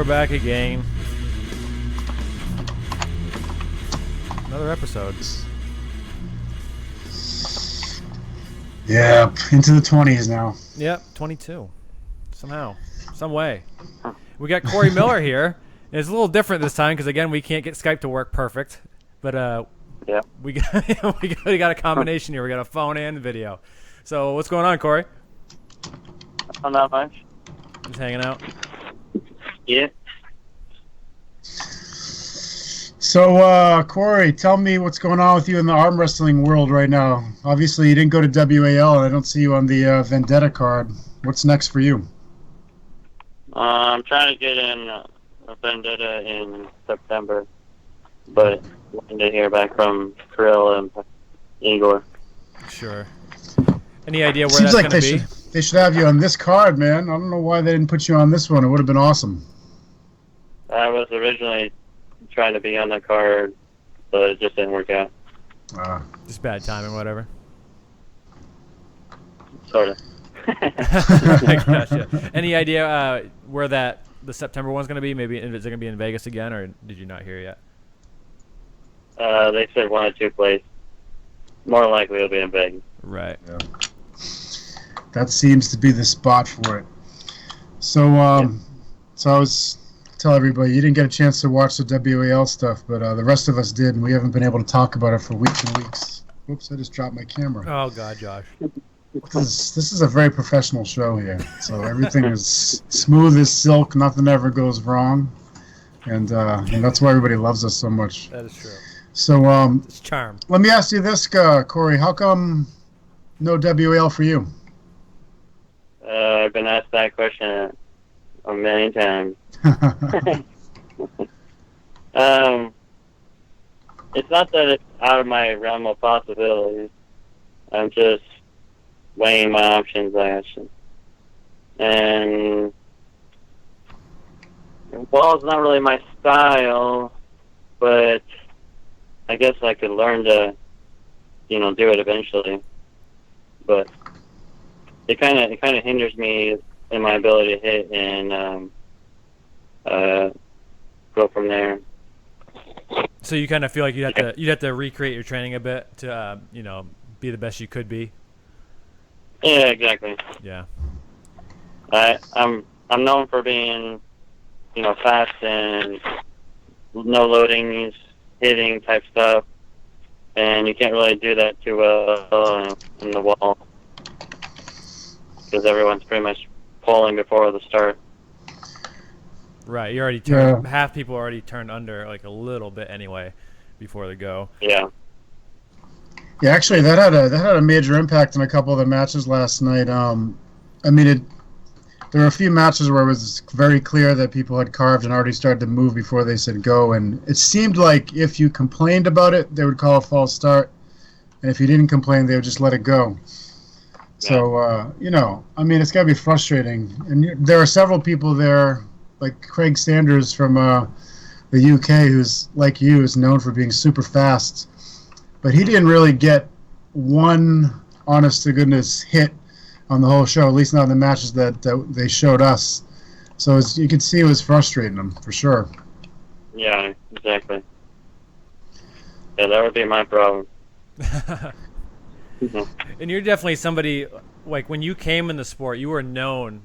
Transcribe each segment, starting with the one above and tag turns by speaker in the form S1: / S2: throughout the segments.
S1: back again. Another episode.
S2: Yeah, into the 20s now.
S1: Yep, 22. Somehow. Some way. We got Corey Miller here. And it's a little different this time because, again, we can't get Skype to work perfect. But
S3: yeah,
S1: we got a combination here. We got a phone and video. So what's going on, Corey?
S3: Not much.
S1: Just hanging out?
S3: Yeah.
S2: So, Corey, tell me what's going on with you in the arm wrestling world right now. Obviously, you didn't go to WAL, and I don't see you on the Vendetta card. What's next for you?
S3: I'm trying to get in a Vendetta in September, but waiting to hear back from Krill and Igor.
S1: Sure. Any idea where
S2: Seems
S1: that's
S2: like
S1: going to be?
S2: They should have you on this card, man. I don't know why they didn't put you on this one. It would have been awesome.
S3: I was originally trying to be on the card, but it just didn't work out.
S1: Just bad timing, whatever.
S3: Sort of.
S1: I gotcha. Any idea where the September one's going to be? Maybe is it going to be in Vegas again, or did you not hear yet?
S3: They said one or two places. More likely it'll be in Vegas.
S1: Right.
S2: Yeah. That seems to be the spot for it. So, so I was tell everybody you didn't get a chance to watch the WAL stuff, but the rest of us did, and we haven't been able to talk about it for weeks and weeks. Oops, I just dropped my camera.
S1: Oh God, Josh.
S2: This is a very professional show here, so everything is smooth as silk. Nothing ever goes wrong, and that's why everybody loves us so much.
S1: That is true.
S2: So,
S1: It's charm.
S2: let me ask you this, Corey. How come no WAL for you?
S3: I've been asked that question a million times. It's not that it's out of my realm of possibilities. I'm just weighing my options, I guess. And ball's not really my style, but I guess I could learn to, do it eventually. But it kind of hinders me in my ability to hit and go from there.
S1: So you kind of feel like you'd have to recreate your training a bit to be the best you could be.
S3: Yeah, exactly.
S1: Yeah.
S3: I'm known for being, fast and no loadings, hitting type stuff, and you can't really do that too well in the wall because everyone's pretty much pulling before the start.
S1: Right. You already turned half people already turned under like a little bit anyway before they go.
S3: Yeah.
S2: Yeah, actually, that had a major impact on a couple of the matches last night. There were a few matches where it was very clear that people had carved and already started to move before they said go, and it seemed like if you complained about it, they would call a false start, and if you didn't complain, they would just let it go. So, it's got to be frustrating. And there are several people there, like Craig Sanders from the UK, who's, like you, is known for being super fast. But he didn't really get one honest-to-goodness hit on the whole show, at least not in the matches that they showed us. So you could see it was frustrating him, for sure.
S3: Yeah, exactly. Yeah, that would be my problem.
S1: And you're definitely somebody, like when you came in the sport, you were known,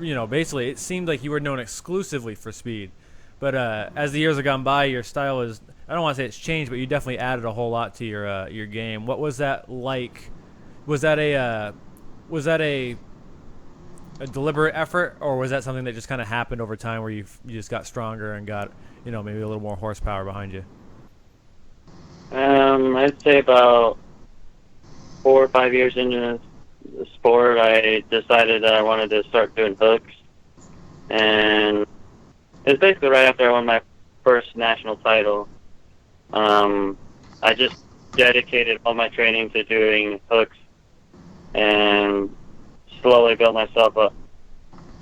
S1: basically it seemed like you were known exclusively for speed. But as the years have gone by, your style is, I don't want to say it's changed, but you definitely added a whole lot to your game. What was that like? Was that a deliberate effort, or was that something that just kind of happened over time where you just got stronger and got, maybe a little more horsepower behind you?
S3: I'd say about 4 or 5 years into the sport, I decided that I wanted to start doing hooks. And it was basically right after I won my first national title. I just dedicated all my training to doing hooks and slowly built myself up.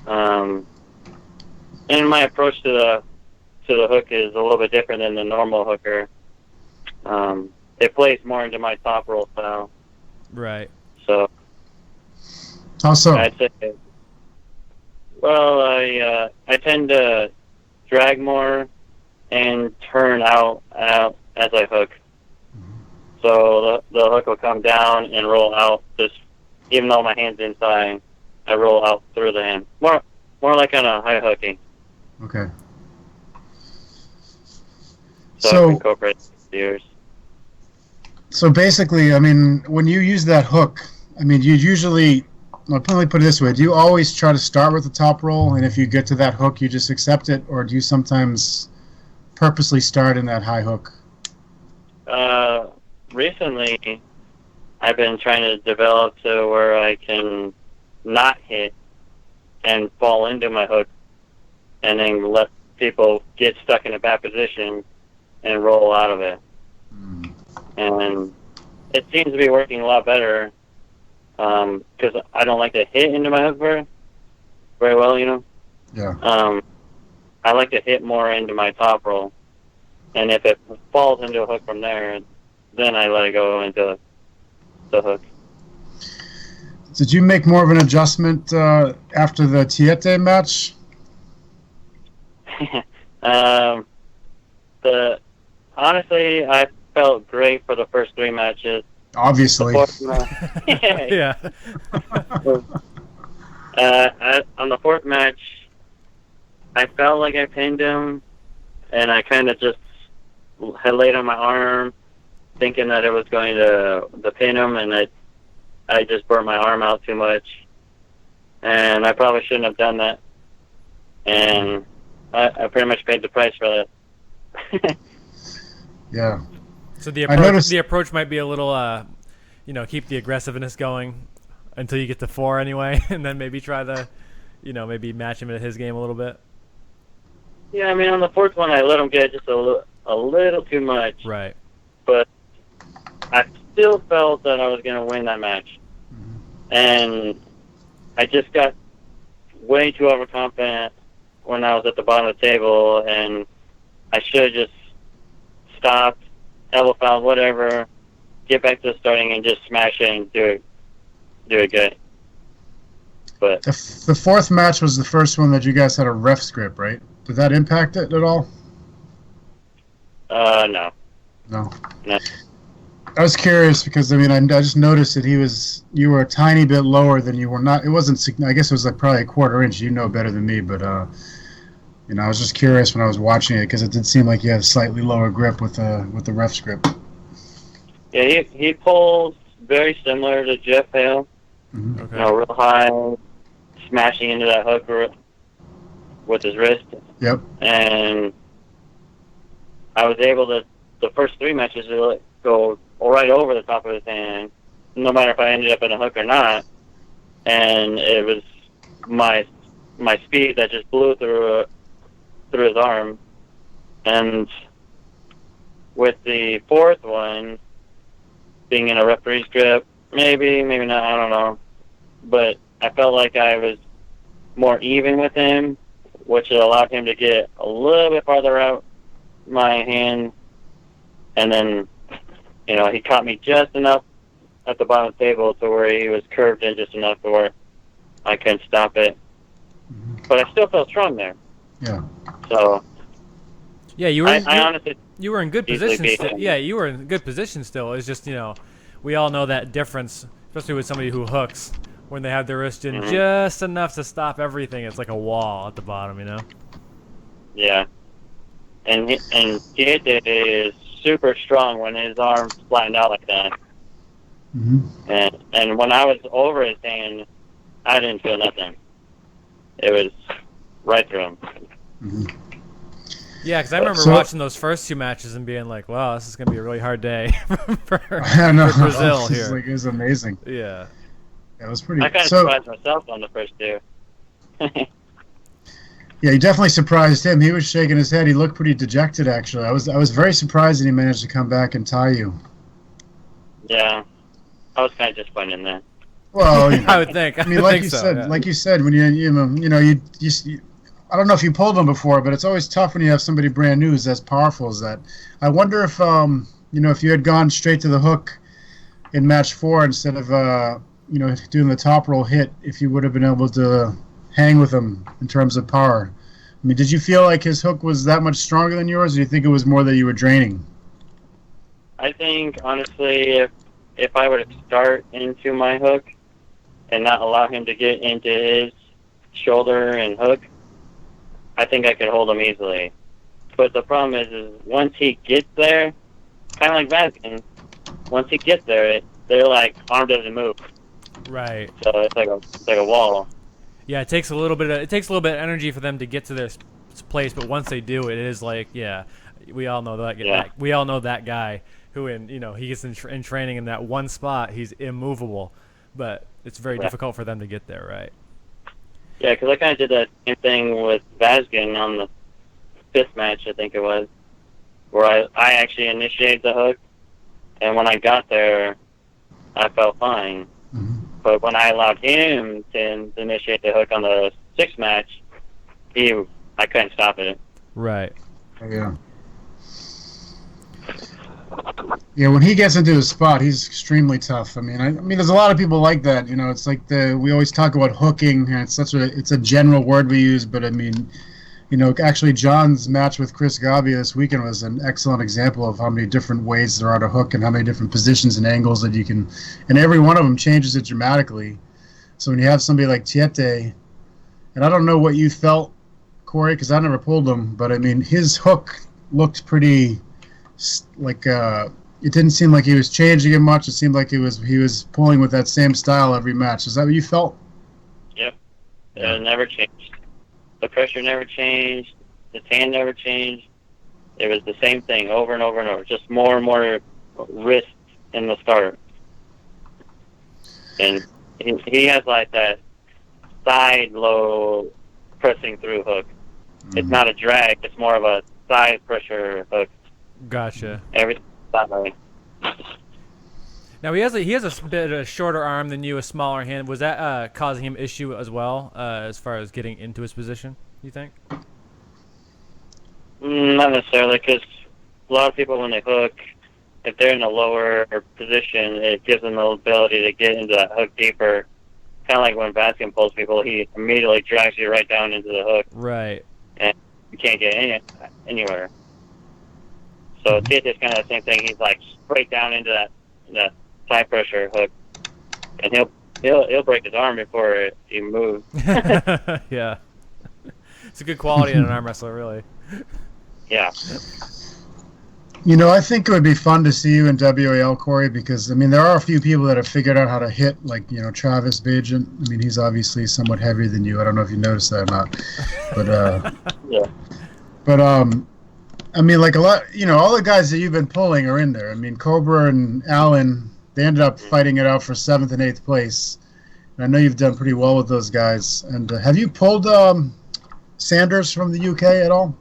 S3: And my approach to the hook is a little bit different than the normal hooker. It plays more into my top roll style.
S1: Right.
S3: So
S2: How so?
S3: I'd say Well, I tend to drag more and turn out as I hook. So the hook will come down and roll out. Just even though my hand's inside, I roll out through the hand. More like on a high hooking.
S2: Okay.
S3: So I incorporate years.
S2: So basically, I mean, when you use that hook, I mean, you usually, let me put it this way, do you always try to start with the top roll, and if you get to that hook, you just accept it, or do you sometimes purposely start in that high hook?
S3: Recently, I've been trying to develop to where I can not hit and fall into my hook and then let people get stuck in a bad position and roll out of it. And it seems to be working a lot better because I don't like to hit into my hook very well, you know?
S2: Yeah.
S3: I like to hit more into my top roll. And if it falls into a hook from there, then I let it go into the hook.
S2: Did you make more of an adjustment after the Tiete match?
S3: Honestly, I felt great for the first 3 matches.
S2: Obviously.
S3: The 4th
S1: Yeah.
S3: On the 4th match, I felt like I pinned him, and I kind of just had laid on my arm, thinking that it was going to pin him, and I just burnt my arm out too much, and I probably shouldn't have done that, and I pretty much paid the price for that.
S2: Yeah.
S1: So the approach might be a little, keep the aggressiveness going until you get to 4 anyway, and then maybe try to, maybe match him at his game a little bit.
S3: Yeah, I mean, on the 4th one, I let him get just a little too much.
S1: Right.
S3: But I still felt that I was going to win that match. And I just got way too overconfident when I was at the bottom of the table, and I should have just stopped, elbow foul, whatever, get back to the starting and just smash it and do it good. But
S2: The 4th match was the first one that you guys had a ref's grip, right? Did that impact it at all?
S3: no.
S2: No.
S3: No.
S2: I was curious because I just noticed that you were a tiny bit lower than you were not. It wasn't. I guess it was like probably a quarter inch. You know better than me, but I was just curious when I was watching it because it did seem like you had a slightly lower grip with the ref's grip.
S3: Yeah, he pulls very similar to Jeff Hale.
S2: Mm-hmm.
S1: Okay.
S3: Real high, smashing into that hook with his wrist.
S2: Yep.
S3: And I was able to, the first 3 matches, to go right over the top of his hand, no matter if I ended up in a hook or not. And it was my speed that just blew through his arm. And with the 4th one, being in a referee's grip, maybe not, I don't know. But I felt like I was more even with him, which allowed him to get a little bit farther out my hand. And then, he caught me just enough at the bottom of the table to where he was curved in just enough to where I couldn't stop it. But I still felt strong there.
S2: Yeah.
S3: So,
S1: Yeah, you were.
S3: I honestly...
S1: You were in good
S3: easily
S1: position.
S3: beat him.
S1: Yeah, you were in good position still. It's just, we all know that difference, especially with somebody who hooks, when they have their wrist in just enough to stop everything. It's like a wall at the bottom,
S3: Yeah. And Tiete is super strong when his arm's flattened out like that.
S2: Mm-hmm.
S3: And when I was over his hand, I didn't feel nothing. It was right through him.
S2: Mm-hmm.
S1: Yeah, because I remember watching those first 2 matches and being like, wow, this is going to be a really hard day for Brazil here.
S2: It was amazing.
S1: Yeah.
S2: It was pretty.
S3: I kind of surprised myself on the first 2.
S2: Yeah, you definitely surprised him. He was shaking his head. He looked pretty dejected, actually. I was very surprised that he managed to come back and tie you.
S3: Yeah. I was kind of disappointed in that.
S2: Well,
S1: I would think. I mean,
S2: like you said, when you I don't know if you pulled him before, but it's always tough when you have somebody brand new who's as powerful as that. I wonder if if you had gone straight to the hook in match 4 instead of doing the top roll hit, if you would have been able to hang with him in terms of power. I mean, did you feel like his hook was that much stronger than yours, or do you think it was more that you were draining?
S3: I think honestly, if I were to start into my hook and not allow him to get into his shoulder and hook, I think I could hold him easily. But the problem is once he gets there, kind of like Vazkin, once he gets there, they're like arm doesn't move,
S1: Right.
S3: so it's like a wall.
S1: Yeah, it takes a little bit of energy for them to get to their place, but once they do, it is like, yeah, we all know that.
S3: Yeah.
S1: We all know that guy who, he gets in training in that one spot, he's immovable, but it's very difficult for them to get there, right?
S3: Yeah, because I kind of did that same thing with Vazkin on the 5th match, I think it was, where I actually initiated the hook, and when I got there, I felt fine.
S2: Mm-hmm.
S3: But when I allowed him to initiate the hook on the 6th match, I couldn't stop it.
S1: Right.
S2: Yeah. Yeah, when he gets into his spot, he's extremely tough. I mean, there's a lot of people like that. It's like we always talk about hooking, and it's a general word we use. But I mean, actually, John's match with Chris Gabia this weekend was an excellent example of how many different ways there are to hook and how many different positions and angles that you can, and every one of them changes it dramatically. So when you have somebody like Tiete, and I don't know what you felt, Corey, because I never pulled him, but I mean, his hook looked pretty. Like it didn't seem like he was changing it much. It seemed like he was pulling with that same style every match. Is that what you felt?
S3: Yep. It never changed. The pressure never changed. The tan never changed. It was the same thing over and over and over. Just more and more wrist in the start. And he has like that side low pressing through hook. Mm-hmm. It's not a drag. It's more of a side pressure hook.
S1: Gotcha.
S3: Everything that way.
S1: Now he has a bit of a shorter arm than you, a smaller hand. Was that causing him issue as well, as far as getting into his position? You think?
S3: Not necessarily, because a lot of people when they hook, if they're in a lower position, it gives them the ability to get into that hook deeper. Kind of like when Vazkin pulls people, he immediately drags you right down into the hook.
S1: Right.
S3: And you can't get anywhere. So Tiete's kind of the same thing. He's like straight down into that side pressure hook, and he'll break his arm before he moves.
S1: Yeah, it's a good quality in an arm wrestler, really.
S3: Yeah.
S2: I think it would be fun to see you in WAL, Corey, because I mean there are a few people that have figured out how to hit, like Travis Bagent. I mean he's obviously somewhat heavier than you. I don't know if you noticed that or not, but
S3: yeah.
S2: But I mean, like a lot, all the guys that you've been pulling are in there. I mean, Cobra and Allen, they ended up fighting it out for 7th and 8th place. And I know you've done pretty well with those guys. And have you pulled Sanders from the UK at all?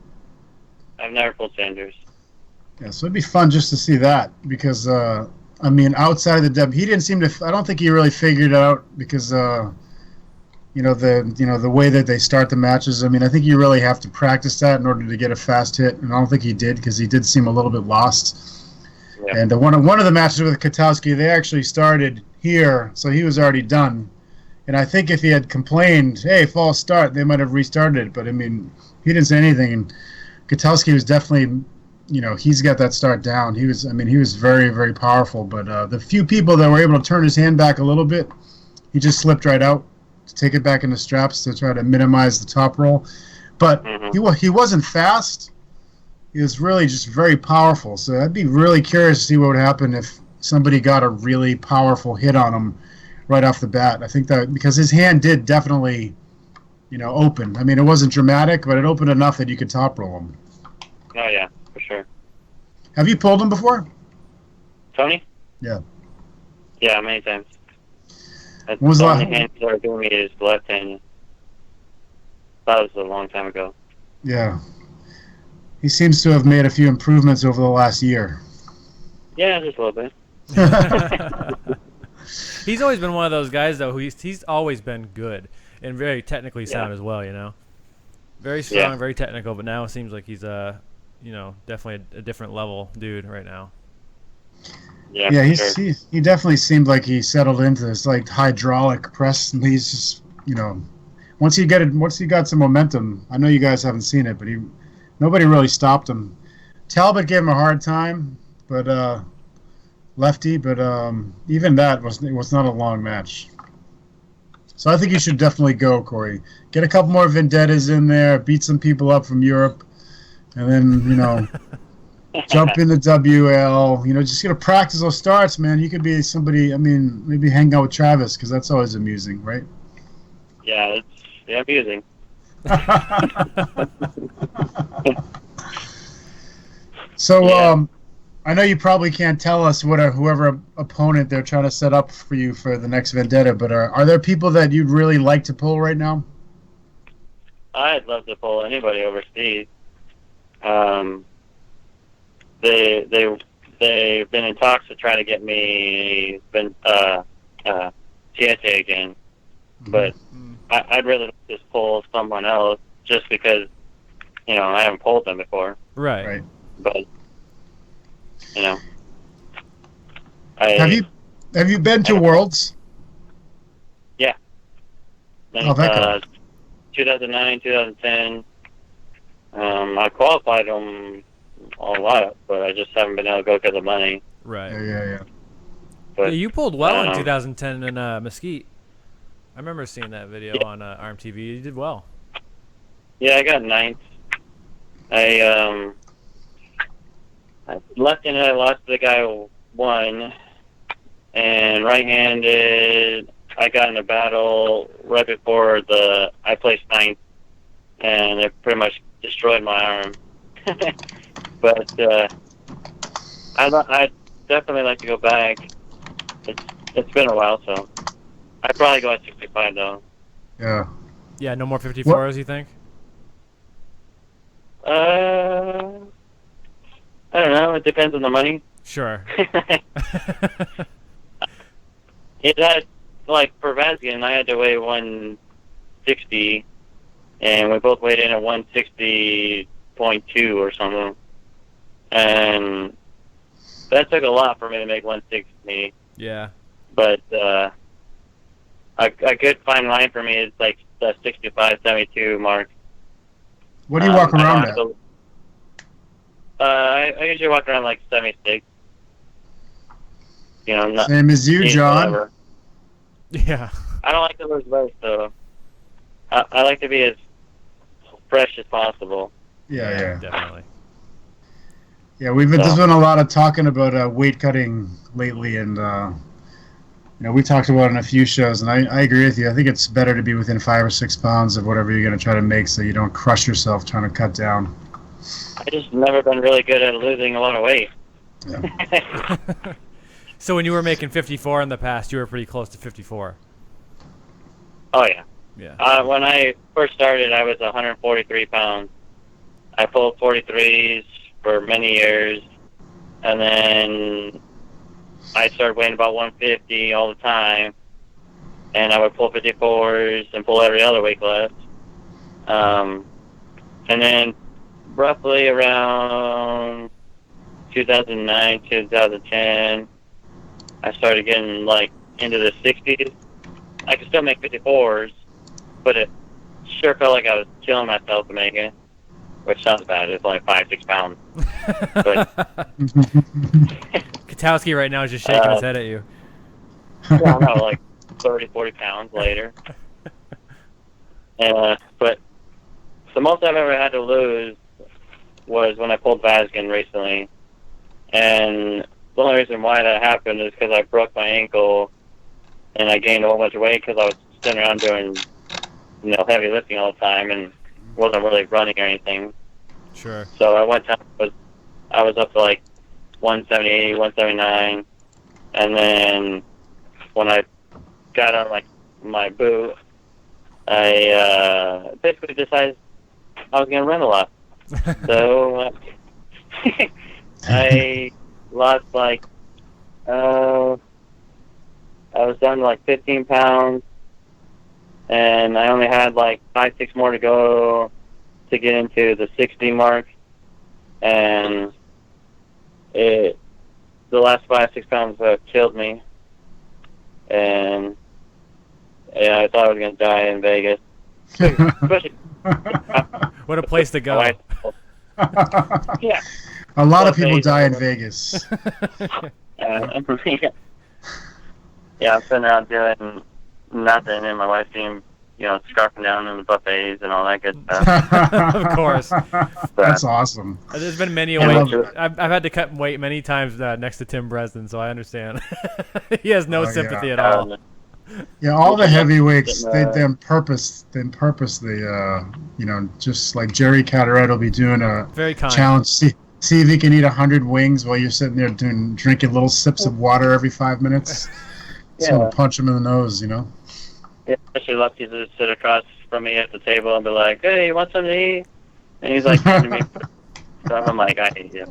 S3: I've never pulled Sanders.
S2: Yeah, so it'd be fun just to see that because, I mean, outside of the dub, he didn't seem to. I don't think he really figured it out because, the way that they start the matches. I mean, I think you really have to practice that in order to get a fast hit, and I don't think he did because he did seem a little bit lost. Yeah. And one of the matches with Katowski, they actually started here, so he was already done. And I think if he had complained, "Hey, false start," they might have restarted it. But I mean, he didn't say anything, and Katowski was definitely, he's got that start down. He was very, very powerful. But the few people that were able to turn his hand back a little bit, he just slipped right out to take it back into straps to try to minimize the top roll. But he wasn't fast. He was really just very powerful. So I'd be really curious to see what would happen if somebody got a really powerful hit on him right off the bat. I think that because his hand did definitely, open. I mean, it wasn't dramatic, but it opened enough that you could top roll him.
S3: Oh, yeah, for sure.
S2: Have you pulled him before?
S3: Tony?
S2: Yeah.
S3: Yeah, many times. That's
S2: when was
S3: the
S2: the
S3: only
S2: last?
S3: hand that are doing me is left hand. That was a long time ago.
S2: Yeah. He seems to have made a few improvements over the last year.
S3: Yeah, just a little bit.
S1: He's always been one of those guys, though, who he's always been good and very technically sound as well, Very strong, very technical, but now it seems like he's, definitely a different level dude right now.
S2: Yeah, he definitely seemed like he settled into this, like, hydraulic press, and he's just, once he got some momentum, I know you guys haven't seen it, but nobody really stopped him. Talbot gave him a hard time, but lefty, but even that was not a long match. So I think you should definitely go, Corey. Get a couple more vendettas in there, beat some people up from Europe, and then jump in the WL. Just practice those starts, man. You could be somebody. I mean, maybe hang out with Travis because that's always amusing, right?
S3: Yeah, it's amusing.
S2: So,
S3: Yeah.
S2: I know you probably can't tell us whoever opponent they're trying to set up for you for the next vendetta, but are there people that you'd really like to pull right now?
S3: I'd love to pull anybody over Steve. They've been in talks to try to get me TSA again, but I'd rather just pull someone else just because I haven't pulled them before.
S1: Right.
S3: But
S2: have you been to Worlds?
S3: Yeah.
S2: Oh, that
S3: 2009, 2010. I qualified them a lot, but I just haven't been able to go because of money.
S1: Right.
S2: Yeah.
S3: But
S1: Yeah, you pulled well in 2010 in Mesquite. I remember seeing that video on RMTV. You did well.
S3: Yeah, I got ninth. I left-handed, I lost to the guy who won, and right-handed, I got in a battle right before I placed ninth, and it pretty much destroyed my arm. But I'd definitely like to go back. It's been a while, so I'd probably go at 65 though.
S2: Yeah.
S1: Yeah, no more 54s, you think?
S3: I don't know. It depends on the money.
S1: Sure.
S3: It had, like, for Vazgen, I had to weigh 160, and we both weighed in at 160.2 or something. And that took a lot for me to make 160.
S1: Yeah.
S3: But a good fine line for me is, like, the 65, 72 mark.
S2: What do you walk around at?
S3: I usually walk around like 76. Not
S2: Same as you, John.
S3: whatever.
S1: Yeah.
S3: I don't like to lose weight, so I like to be as fresh as possible.
S2: Yeah.
S1: Definitely.
S2: Yeah, there's been a lot of talking about weight cutting lately, and we talked about it in a few shows, and I agree with you. I think it's better to be within 5 or 6 pounds of whatever you're going to try to make, so you don't crush yourself trying to cut down.
S3: I just never been really good at losing a lot of weight.
S2: Yeah.
S1: So when you were making 54 in the past, you were pretty close to 54.
S3: Oh yeah.
S1: Yeah.
S3: When I first started, I was 143 pounds. I pulled 43s for many years, and then I started weighing about 150 all the time, and I would pull 54s and pull every other weight class. And then roughly around 2009, 2010, I started getting like into the 60s. I could still make 54s, but it sure felt like I was killing myself to make it, which sounds bad. It's only 5-6 pounds. But
S1: Katowski right now is just shaking his head at you.
S3: yeah, no, like 30, 40 pounds later. But the most I've ever had to lose was when I pulled Vazgen recently. And the only reason why that happened is because I broke my ankle and I gained a whole bunch of weight because I was sitting around doing, heavy lifting all the time and wasn't really running or anything.
S1: Sure.
S3: So at one time I was up to like 178, 179, and then when I got on like my boot, I basically decided I was gonna run a lot. So I lost like I was down to like 15 pounds, and I only had like 5-6 more to go to get into the 60 mark, and the last 5-6 pounds killed me, and I thought I was gonna die in Vegas. Especially
S1: What a place to
S3: my
S1: go.
S3: wife. Yeah.
S2: A lot of
S3: Buffets
S2: people die in
S3: or-
S2: Vegas.
S3: Yeah, I'm sitting around doing nothing, and my wife seemed, scarfing down in the buffets and all that good stuff.
S1: Of course.
S2: That's awesome.
S1: There's been many a
S3: Yeah,
S1: weight.
S3: sure.
S1: I've had to cut weight many times next to Tim Bresden, so I understand. He has no
S2: Oh, yeah.
S1: sympathy at all.
S2: Yeah, all the heavyweights,
S3: Getting,
S2: they purpose, just like Jerry Carteret will be doing a
S1: Very kind.
S2: challenge. See if he can eat 100 wings while you're sitting there drinking little sips of water every 5 minutes. Someone
S3: Yeah.
S2: punch him in the nose,
S3: Yeah, especially Lefty's to sit across from me at the table and be like, "Hey, you want something to eat?" And he's like, handing me stuff. I'm like, "I hate you."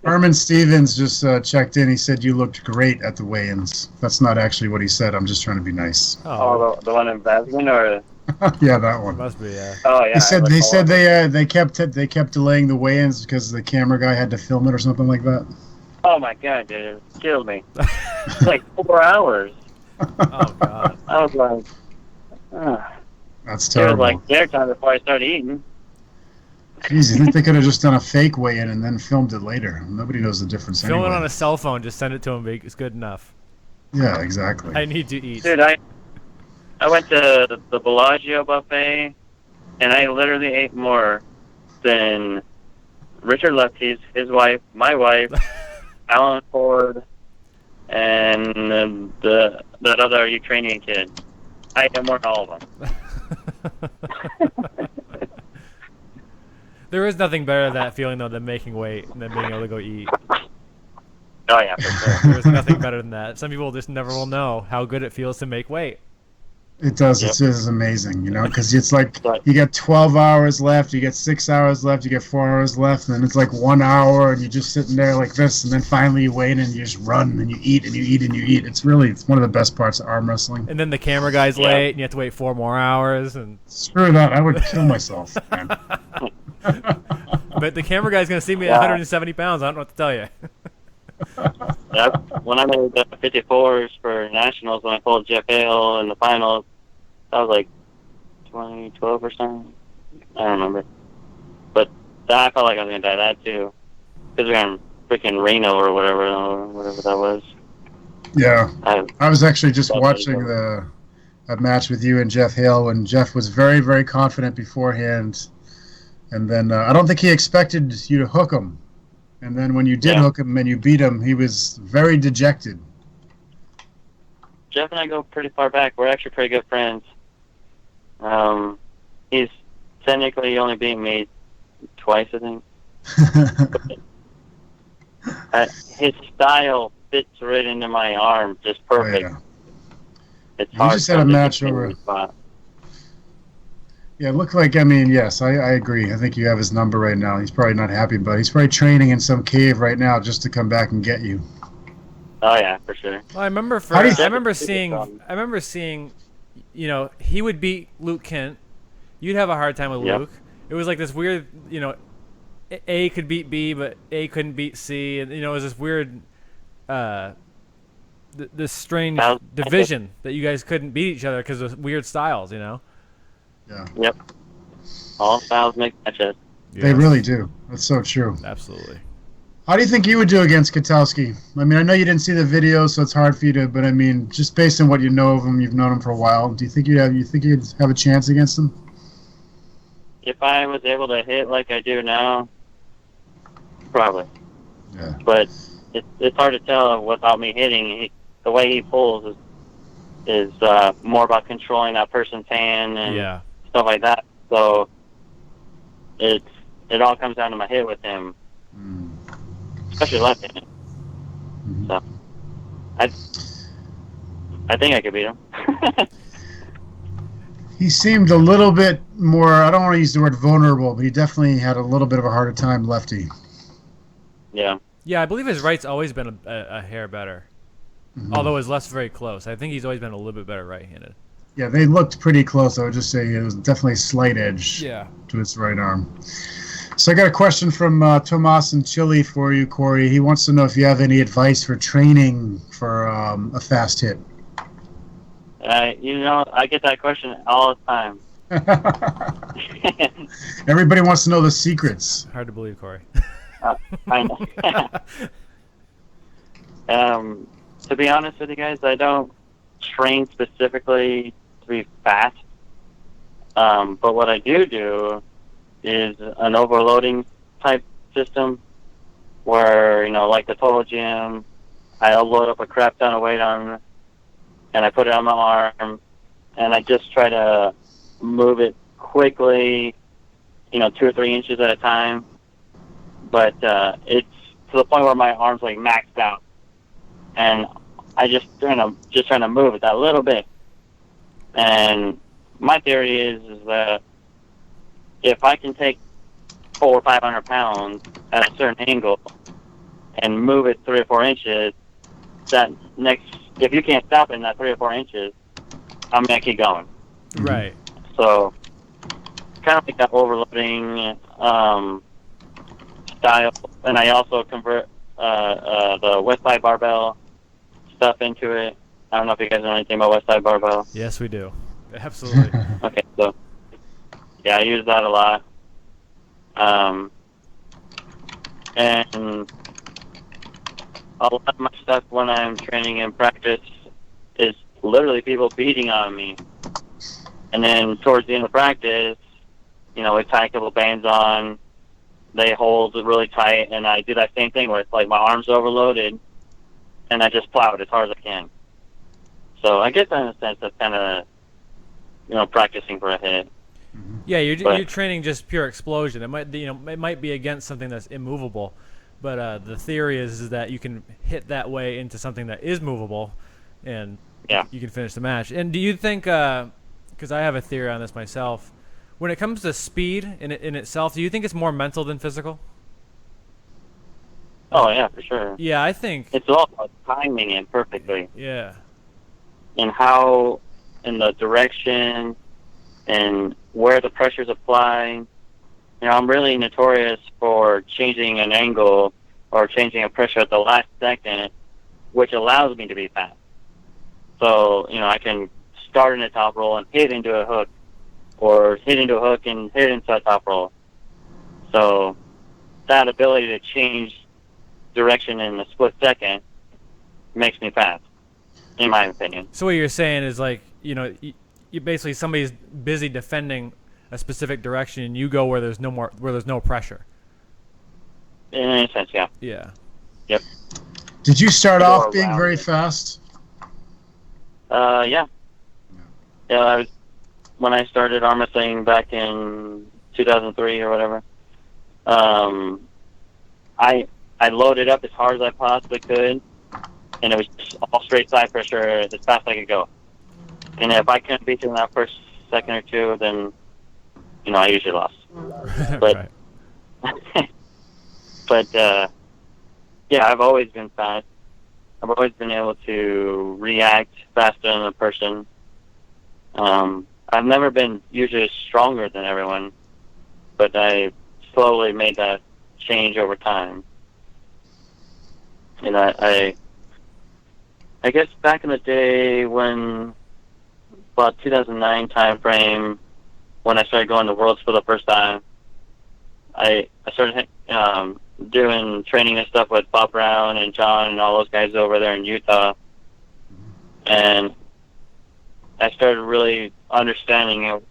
S2: Herman Stevens just checked in. He said you looked great at the weigh-ins. That's not actually what he said. I'm just trying to be nice.
S1: Oh,
S3: Oh, the one in Baskin, or
S2: Yeah, that one.
S1: must be, yeah.
S3: oh yeah.
S2: He said
S3: I
S2: they
S3: look
S2: said
S3: horrible.
S2: they kept delaying the weigh-ins because the camera guy had to film it or something like that.
S3: Oh my god, dude, it killed me. It's like 4 hours.
S1: Oh, God.
S3: I was like,
S2: That's
S3: it was
S2: terrible.
S3: like dinner time before I started eating.
S2: Jeez, you think they could have just done a fake weigh-in and then filmed it later? Nobody knows the difference
S1: Film
S2: anyway.
S1: it on a cell phone. Just send it to him. It's good enough.
S2: Yeah, exactly.
S1: I need to eat.
S3: Dude, I went to the Bellagio buffet, and I literally ate more than Richard Lefty's, his wife, my wife, Alan Ford, and that other Ukrainian kid. I ate more than all of them.
S1: There is nothing better than that feeling, though, than making weight and then being able to go eat.
S3: Oh yeah, for sure.
S1: There's nothing better than that. Some people just never will know how good it feels to make weight.
S2: It does.
S3: Yep.
S2: It is amazing, because it's like
S3: Right.
S2: you get 12 hours left, you get 6 hours left, you get 4 hours left, and then it's like 1 hour, and you're just sitting there like this, and then finally you wait and you just run and you eat and you eat and you eat. It's one of the best parts of arm wrestling.
S1: And then the camera guy's
S3: Yeah.
S1: late, and you have to wait 4 more hours. And
S2: Screw that! I would kill myself, man.
S1: but the camera guy's gonna see me at
S3: Yeah.
S1: 170 pounds. I don't know what to tell you.
S3: Yeah, when I made the 54s for nationals, when I pulled Jeff Hale in the finals, that was like 2012 or something. I don't remember. But I felt like I was gonna die that too, because we were in freaking Reno or whatever that was.
S2: Yeah, I was actually just
S3: That's
S2: watching
S3: pretty
S2: a match with you and Jeff Hale, and Jeff was very, very confident beforehand, and then I don't think he expected you to hook him, and then when you did
S3: Yeah.
S2: hook him and you beat him, he was very dejected.
S3: Jeff and I go pretty far back. We're actually pretty good friends. He's technically only beat me twice, I think. His style fits right into my arm, just
S2: Oh,
S3: perfect.
S2: yeah.
S3: It's
S2: You
S3: hard.
S2: just had a
S3: to
S2: match
S3: get in
S2: over-
S3: the spot.
S2: Yeah, it looked like, yes, I agree. I think you have his number right now. He's probably not happy, but he's probably training in some cave right now just to come back and get you.
S3: Oh yeah, for sure.
S1: Well, I remember
S2: How do you-
S1: I remember seeing, he would beat Luke Kent. You'd have a hard time with
S3: Yeah.
S1: Luke. It was like this weird, A could beat B, but A couldn't beat C, and it was this weird, this strange
S3: Well,
S1: division that you guys couldn't beat each other because of weird styles.
S2: Yeah,
S3: Yep. All styles make matches.
S2: they really do. That's so true.
S1: Absolutely.
S2: How do you think you would do against Katowski? I know you didn't see the video, so it's hard for you to. But just based on what you know of him, you've known him for a while. Do you think you'd have a chance against him?
S3: If I was able to hit like I do now, probably.
S2: Yeah.
S3: But it's hard to tell without me hitting. The way he pulls is more about controlling that person's hand and
S1: Yeah.
S3: stuff like that. So it all comes down to my hit with him,
S2: Mm.
S3: especially left-handed.
S2: Mhm.
S3: So I think I could beat him.
S2: He seemed a little bit more. I don't want to use the word vulnerable, but he definitely had a little bit of a harder time lefty.
S3: Yeah.
S1: Yeah, I believe his right's always been a hair better, although his left's very close. I think he's always been a little bit better right-handed.
S2: Yeah, they looked pretty close. I would just say it was definitely a slight edge
S1: Yeah.
S2: to his right arm. So I got a question from Tomas in Chile for you, Corey. He wants to know if you have any advice for training for a fast hit.
S3: I get that question all the time.
S2: Everybody wants to know the secrets.
S1: Hard to believe, Corey.
S3: I know. To be honest with you guys, I don't train specifically to be fast. But what I do is an overloading type system where, like the Total Gym, I'll load up a crap ton of weight on, and I put it on my arm, and I just try to move it quickly, 2 or 3 inches at a time. But it's to the point where my arm's like maxed out, and I just trying to move it that little bit. And my theory is that if I can take 400 or 500 pounds at a certain angle and move it 3 or 4 inches, if you can't stop it in that 3 or 4 inches, I'm gonna keep going.
S1: Right.
S3: So, kind of like that overloading style, and I also convert the West Side Barbell stuff into it. I don't know if you guys know anything about West Side Barbell.
S1: Yes, we do. Absolutely.
S3: Okay, so yeah, I use that a lot. And a lot of my stuff when I'm training in practice is literally people beating on me. And then towards the end of practice, we tie a couple bands on, they hold really tight, and I do that same thing where it's like my arms overloaded, and I just plow it as hard as I can. So I guess in a sense that's kind of, practicing for a hit.
S1: Yeah, you're training just pure explosion. It might be against something that's immovable, but the theory is that you can hit that way into something that is movable, and you can finish the match. And do you think, because I have a theory on this myself, when it comes to speed in itself, do you think it's more mental than physical?
S3: Oh yeah, for sure.
S1: Yeah, I think
S3: it's all about timing it perfectly.
S1: Yeah.
S3: And how, in the direction, and where the pressure's applied. I'm really notorious for changing an angle or changing a pressure at the last second, which allows me to be fast. So, I can start in a top roll and hit into a hook, or hit into a hook and hit into a top roll. So that ability to change direction in a split second makes me fast, in my opinion.
S1: So what you're saying is like, you basically, somebody's busy defending a specific direction and you go where there's no pressure.
S3: In a sense, yeah.
S1: Yeah.
S3: Yep.
S2: Did you start off being very fast?
S3: Yeah. Yeah, when I started arm wrestling back in 2003 or whatever, I loaded up as hard as I possibly could, and it was just all straight side pressure as fast as I could go. And if I couldn't beat you in that first second or two, then, I usually lost. But, but yeah, I've always been fast. I've always been able to react faster than a person. I've never been usually stronger than everyone, but I slowly made that change over time. And I guess back in the day when, about 2009 time frame, when I started going to Worlds for the first time, I started doing training and stuff with Bob Brown and John and all those guys over there in Utah. And I started really understanding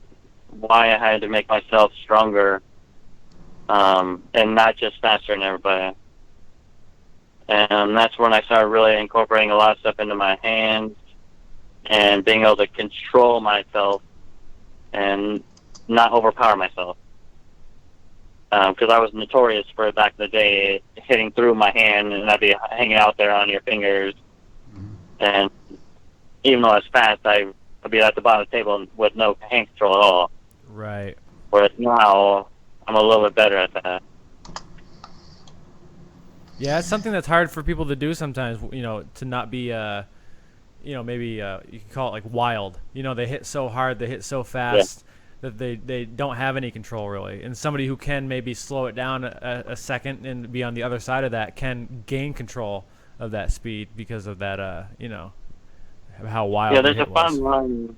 S3: why I had to make myself stronger, and not just faster than everybody. And that's when I started really incorporating a lot of stuff into my hands and being able to control myself and not overpower myself. Because I was notorious for, back in the day, hitting through my hand and I'd be hanging out there on your fingers. And even though I was fast, I'd be at the bottom of the table with no hand control at all.
S1: Right.
S3: Whereas now, I'm a little bit better at that.
S1: Yeah, it's something that's hard for people to do sometimes, to not be, maybe you can call it like wild. They hit so hard, they hit so fast that they don't have any control really. And somebody who can maybe slow it down a second and be on the other side of that can gain control of that speed because of that, how wild
S3: Yeah,
S1: the
S3: there's a
S1: hit was.
S3: fun line.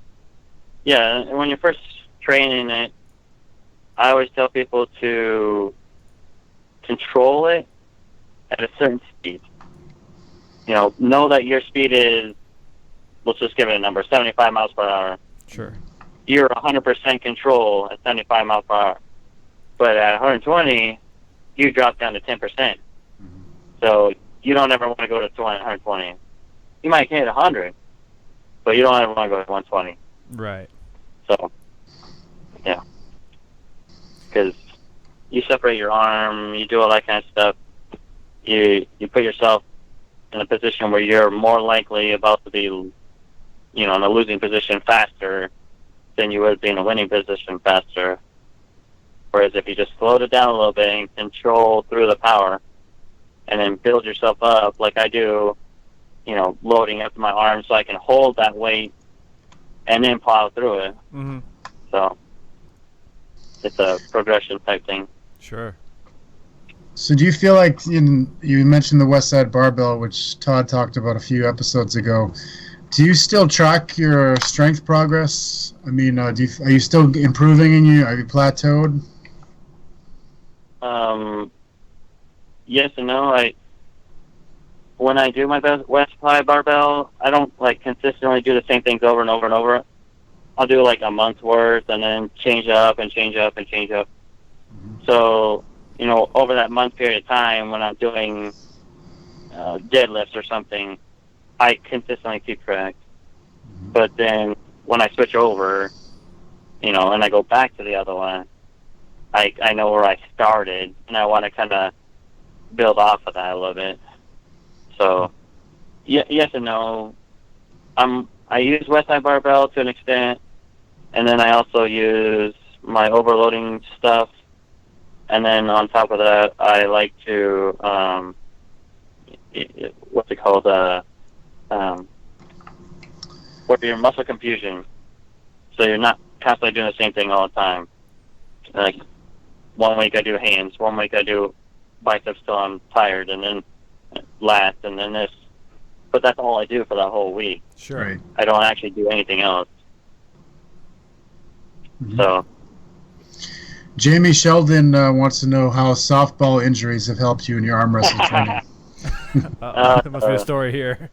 S3: Yeah, and when you're first training it, I always tell people to control it at a certain speed. Know that your speed is, let's just give it a number, 75 miles per hour.
S1: Sure.
S3: You're 100% control at 75 miles per hour. But at 120, you drop down to 10%. So you don't ever want to go to 120. You might hit 100, but you don't ever want to go to 120.
S1: Right.
S3: So, yeah. Because you separate your arm, you do all that kind of stuff. You put yourself in a position where you're more likely about to be, in a losing position faster than you would be in a winning position faster. Whereas if you just slowed it down a little bit and control through the power, and then build yourself up like I do, loading up my arm so I can hold that weight and then plow through it.
S1: Mm-hmm.
S3: So it's a progression type thing.
S1: Sure.
S2: So do you feel like, you mentioned the West Side Barbell, which Todd talked about a few episodes ago. Do you still track your strength progress? I mean, are you still improving are you plateaued?
S3: Yes and no. When I do my West Side Barbell, I don't consistently do the same things over and over and over. I'll do a month's worth and then change up and change up and change up.
S2: Mm-hmm.
S3: So, over that month period of time when I'm doing deadlifts or something, I consistently keep track.
S2: Mm-hmm.
S3: But then when I switch over, and I go back to the other one, I know where I started, and I want to kind of build off of that a little bit. So, yes and no. I use West Side Barbell to an extent, and then I also use my overloading stuff. And then on top of that, I like to, what's it called? Where your muscle confusion. So you're not constantly doing the same thing all the time. Like, 1 week I do hands, 1 week I do biceps till I'm tired, and then lats, and then this. But that's all I do for that whole week.
S1: Sure.
S2: Right.
S3: I don't actually do anything else.
S2: Mm-hmm.
S3: So,
S2: Jamie Sheldon wants to know how softball injuries have helped you in your arm wrestling training.
S1: There must be a story here.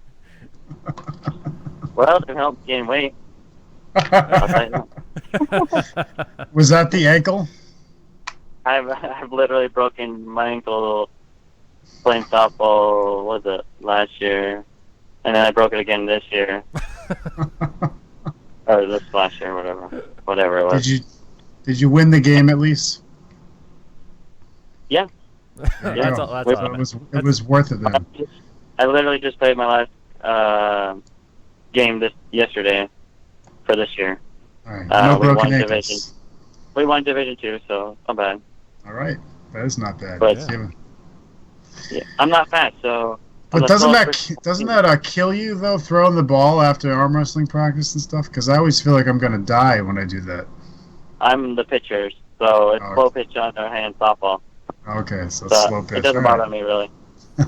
S3: well, it helps gain weight.
S2: Was that the ankle?
S3: I've literally broken my ankle playing softball. What was it, last year? And then I broke it again this year. Or this last year, whatever it was.
S2: Did you win the game at least?
S3: Yeah.
S2: There you
S3: Yeah,
S2: go.
S1: that's
S3: So
S1: all.
S2: It was worth it then.
S3: I literally just played my last game yesterday for this year.
S2: All right. No
S3: we
S2: broken
S3: won
S2: ankles.
S3: We won Division 2, so not bad.
S2: All right. That is not bad.
S3: But-
S2: Yeah.
S3: Yeah, I'm not fat, so. I'm
S2: But
S3: the
S2: doesn't
S3: slowest
S2: that kill you though, throwing the ball after arm wrestling practice and stuff? Because I always feel like I'm gonna die when I do that.
S3: I'm the pitcher, so it's
S2: Oh.
S3: slow pitch on their hand softball.
S2: Okay, so
S3: So
S2: slow pitch.
S3: it doesn't
S2: All
S3: bother me really. Now,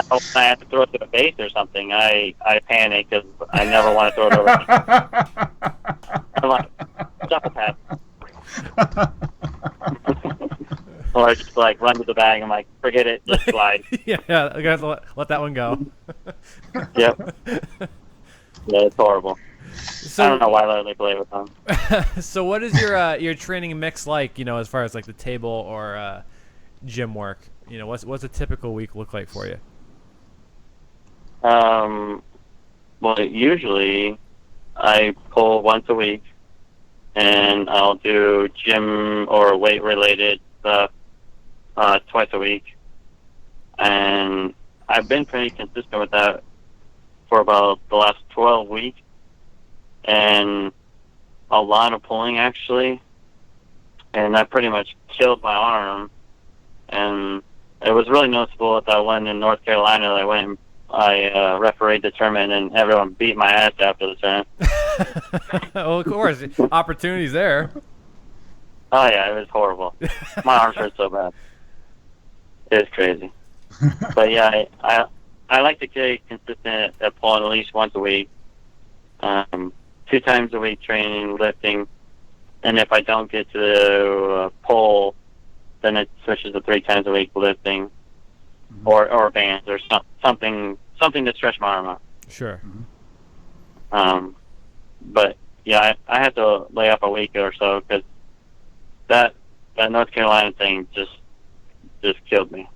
S3: when I have to throw it to the base or something, I panic because I never want to throw it over. I'm like, stop the pass. Or I just run to the bag. I'm like, forget it, just slide.
S1: yeah, I gotta let that one go.
S3: Yep. Yeah, it's horrible.
S1: So,
S3: I don't know why I literally play with them.
S1: So what is your training mix like? As far as the table or gym work. What's a typical week look like for you?
S3: Well, usually I pull once a week, and I'll do gym or weight-related stuff twice a week. And I've been pretty consistent with that for about the last 12 weeks, and a lot of pulling, actually. And that pretty much killed my arm. And it was really noticeable at that one in North Carolina that I went and I refereed the tournament, and everyone beat my ass after the tournament.
S1: Well, of course, opportunities there.
S3: Oh, yeah, it was horrible. My arms hurt so bad. It was crazy. But, yeah, I like to stay consistent at pulling at least once a week. 2 times a week training, lifting, and if I don't get to the pole, then it switches to 3 times a week lifting, or bands, or something to stretch my arm out.
S1: Sure.
S3: But yeah, I had to lay up a week or so because that North Carolina thing just killed me.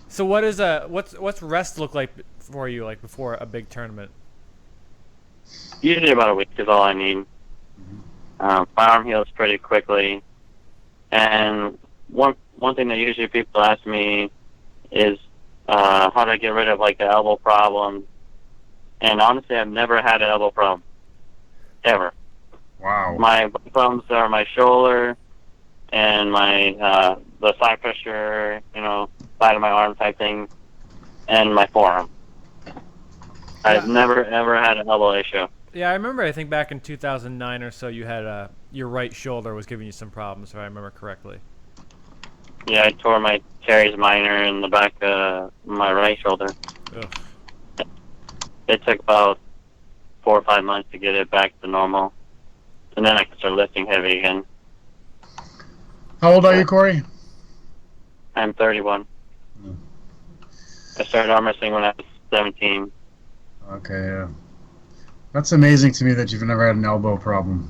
S1: So what's rest look like for you, like before a big tournament?
S3: Usually about a week is all I need. My arm heals pretty quickly, and one thing that usually people ask me is how to get rid of like the elbow problem. And honestly, I've never had an elbow problem, ever.
S2: Wow.
S3: My problems are my shoulder and my the side pressure, side of my arm type thing, and my forearm. I've never ever had an elbow issue.
S1: Yeah, I remember. I think back in 2009 or so, you had your right shoulder was giving you some problems, if I remember correctly.
S3: Yeah, I tore my teres minor in the back of my right shoulder.
S1: Ugh.
S3: It took about 4 or 5 months to get it back to normal, and then I could start lifting heavy again.
S2: How old are you, Corey?
S3: I'm 31. I started arm wrestling when I was 17.
S2: Okay, yeah. That's amazing to me that you've never had an elbow problem.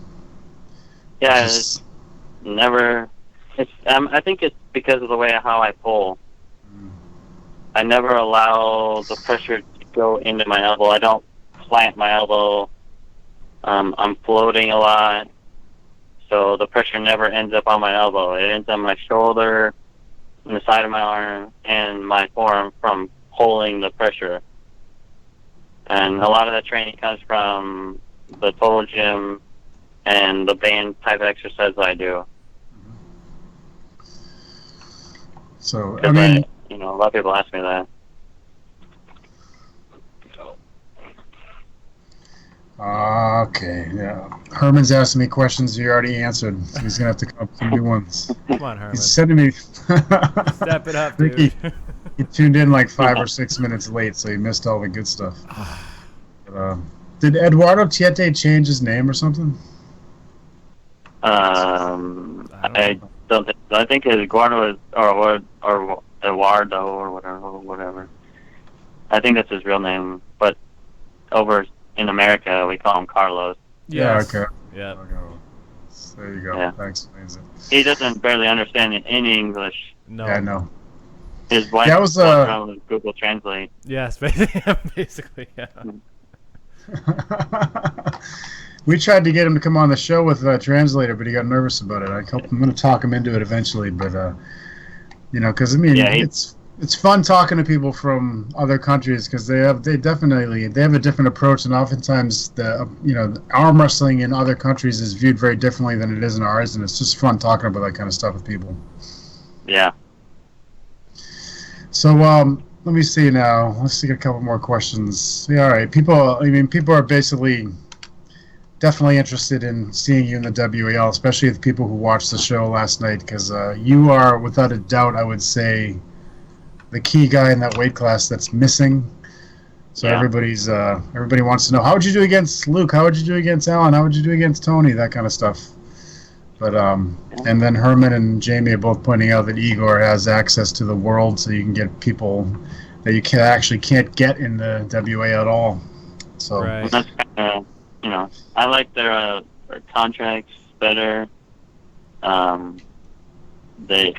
S3: Yeah,
S2: Just-
S3: it's never. I think it's because of the way how I pull. I never allow the pressure to go into my elbow. I don't plant my elbow. I'm floating a lot, so the pressure never ends up on my elbow. It ends on my shoulder, on the side of my arm, and my forearm from pulling the pressure. And a lot of that training comes from the Total Gym and the band type exercise I do.
S2: So, I
S3: Because
S2: mean,
S3: a lot of people ask me that.
S2: okay, yeah. Herman's asking me questions you already answered, so he's going to have to come up with some new ones.
S1: Come on, Herman.
S2: He's sending me...
S1: Step it up, dude.
S2: He tuned in like 5 or 6 minutes late, so he missed all the good stuff. But, did Eduardo Tiete change his name or something?
S3: I don't think so. I think it's Eduardo or Eduardo or whatever. I think that's his real name, but over in America we call him Carlos.
S1: Yes.
S2: Yeah, okay.
S1: Yeah.
S2: Okay. There you go.
S3: Yeah.
S2: That explains it.
S3: He doesn't barely understand any English.
S1: No.
S2: Yeah, I know.
S3: His wife
S2: That was,
S3: walks around with Google Translate.
S1: Yes, basically, yeah.
S2: We tried to get him to come on the show with a translator, but he got nervous about it. I'm going to talk him into it eventually, but because I mean,
S3: Yeah,
S2: it's fun talking to people from other countries because they have a different approach, and oftentimes the arm wrestling in other countries is viewed very differently than it is in ours, and it's just fun talking about that kind of stuff with people.
S3: Yeah.
S2: So let me see now. Let's see a couple more questions. Yeah, all right. People are basically definitely interested in seeing you in the WAL, especially the people who watched the show last night, because you are, without a doubt, I would say, the key guy in that weight class that's missing. So
S3: Yeah.
S2: everybody wants to know, how would you do against Luke? How would you do against Alan? How would you do against Tony? That kind of stuff. But and then Herman and Jamie are both pointing out that Igor has access to the world, so you can get people that you can't get in the WA at all. So
S1: Right.
S3: And that's kind of, I like their contracts better. The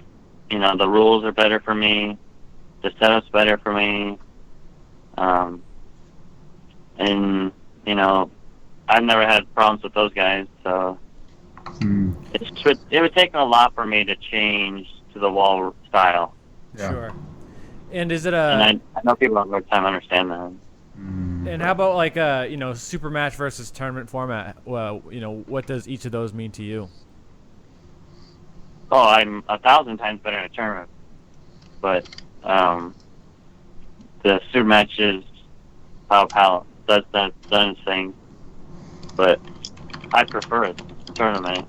S3: rules are better for me. The setup's better for me. And I've never had problems with those guys, so it would take a lot for me to change to the wall style.
S2: yeah.
S1: Sure. And is it
S3: And I know people have a hard time understanding that.
S1: And how about like super match versus tournament format? Well, what does each of those mean to you?
S3: Oh, I'm 1,000 times better in a tournament. But the super match is how that's its thing. But I prefer a tournament.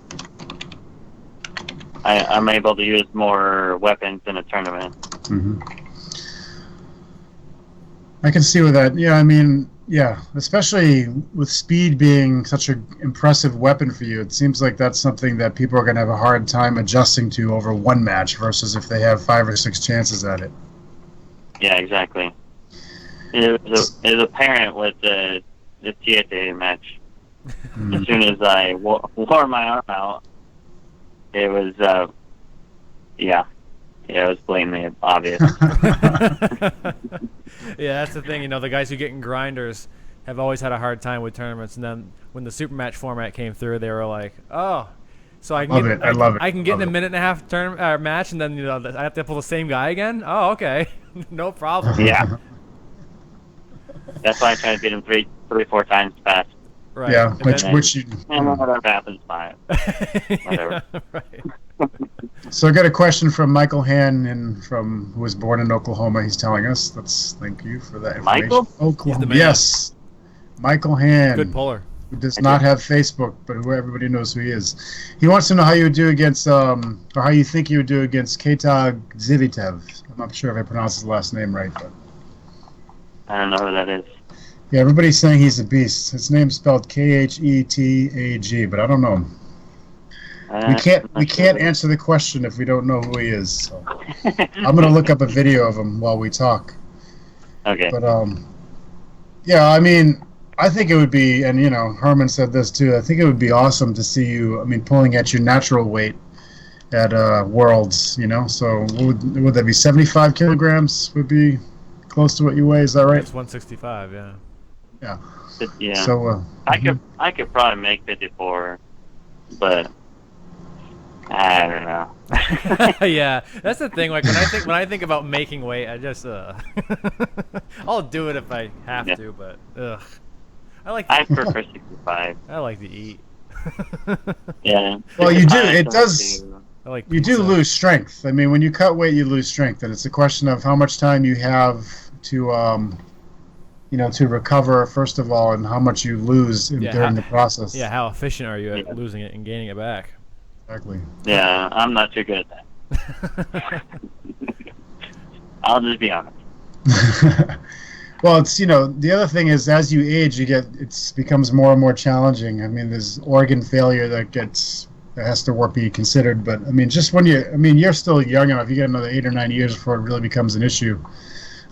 S3: I'm able to use more weapons in a tournament.
S2: I can see with that. Yeah, I mean, Yeah, especially with speed being such an impressive weapon for you, it seems like that's something that people are going to have a hard time adjusting to over one match versus if they have 5 or 6 chances at it.
S3: Yeah, exactly. It was apparent with the Tiete match. As soon as I wore my arm out, it was it was blatantly obvious.
S1: Yeah, that's the thing. You know, the guys who get in grinders have always had a hard time with tournaments, and then when the super match format came through, they were like, "Oh, so I can
S2: Love it. I love it.
S1: I can get
S2: Love
S1: in a
S2: it.
S1: minute and a half match, and then I have to pull the same guy again. Oh, okay, no problem.
S3: Yeah. That's why I try to beat him three, 4 times fast.
S1: Right.
S2: Yeah,
S1: And
S2: which,
S1: then-
S2: which you,
S3: And whatever happens, fine. Whatever.
S1: Right.
S2: So I got a question from Michael Han, who was born in Oklahoma. He's telling us. Thank you for that information.
S3: Michael?
S2: Oklahoma.
S1: He's the man.
S2: Yes, Michael Han,
S1: Good puller.
S2: who does not have Facebook, but who everybody knows who he is. He wants to know how you would do against, or how you think you would do against Keita Zivitev. I'm not sure if I pronounced his last name right, but
S3: I don't know who that is.
S2: yeah, everybody's saying he's a beast. His name's spelled Khetag, but I don't know. We can't answer the question if we don't know who he is. So I'm gonna look up a video of him while we talk.
S3: Okay.
S2: But yeah, I mean, I think it would be, and you know, Herman said this too. I think it would be awesome to see you. I mean, pulling at your natural weight at Worlds. You know, so would that be 75 kilograms? Would be close to what you weigh. Is that right?
S1: It's 165. Yeah.
S3: Yeah.
S2: So
S3: I could probably make 54, but I don't know.
S1: Yeah, that's the thing. Like when I think about making weight, I just I'll do it if I have
S3: Yeah.
S1: to, but I like
S3: I prefer 65.
S1: I like to eat.
S3: Yeah.
S2: Well, you do.
S3: 65
S2: It
S3: don't
S2: does-
S3: do-
S1: I like
S2: you do
S1: pizza.
S2: lose strength. I mean, when you cut weight, you lose strength, and it's a question of how much time you have to, you know, to recover first of all, and how much you lose
S1: Yeah,
S2: during the process.
S1: Yeah, how efficient are you at
S3: Yeah.
S1: losing it and gaining it back?
S2: Exactly.
S3: Yeah, I'm not too good at that. I'll just be honest.
S2: Well, it's, you know, the other thing is as you age, it becomes more and more challenging. I mean, there's organ failure that has to be considered. But I mean, just you're still young enough. You get another 8 or 9 years before it really becomes an issue.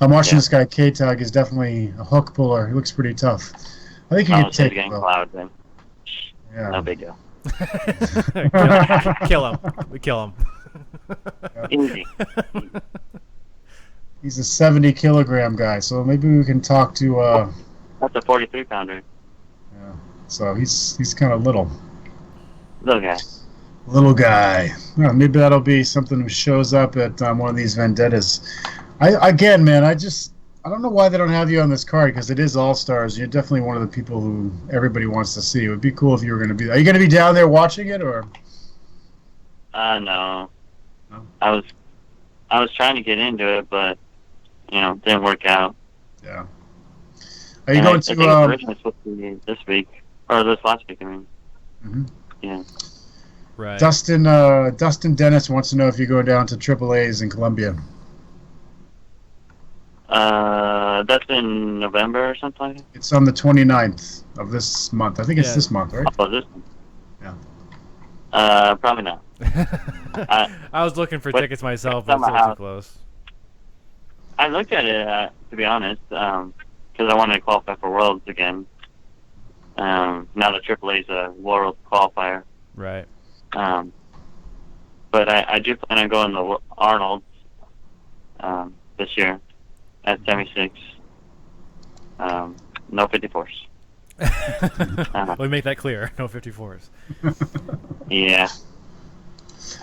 S2: I'm watching
S3: Yeah.
S2: this guy Keitag is definitely a hook puller. He looks pretty tough. I think he
S3: I'll
S2: could
S3: say
S2: take
S3: getting
S2: it.
S3: cloud then.
S2: Yeah.
S3: No big deal.
S1: Kill him. We kill him.
S3: Easy.
S2: He's a 70-kilogram guy, so maybe we can talk to.
S3: That's a 43 pounder.
S2: So he's kind of little.
S3: Little guy.
S2: Little guy. Well, maybe that'll be something who shows up at one of these vendettas. Again, man, I don't know why they don't have you on this card, because it is All Stars. You're definitely one of the people who everybody wants to see. It would be cool if you were going to be. Are you going to be down there watching it, or?
S3: No.
S2: No?
S3: I was trying to get into it, but didn't work out.
S2: Yeah. Are you
S3: And
S2: going
S3: I think
S2: to?
S3: it's originally supposed to be this week or this last week. I mean.
S2: Mhm.
S3: Yeah.
S1: Right.
S2: Dustin Dennis wants to know if you're going down to Triple A's in Columbia.
S3: That's in November or something like that?
S2: It's on the 29th of this month. I think it's
S1: Yeah.
S2: this month, right?
S3: Oh, this one?
S2: Yeah.
S3: Probably not.
S1: I was looking for
S3: What-
S1: tickets myself,
S3: what's
S1: but
S3: on
S1: it's
S3: my
S1: still too
S3: house?
S1: close.
S3: I looked at it, to be honest, because I wanted to qualify for Worlds again. Now that AAA is a World qualifier.
S1: Right.
S3: But I do plan on going to Arnold's this year at 76. No 54s.
S1: Let me make that clear. No 54s.
S3: Yeah.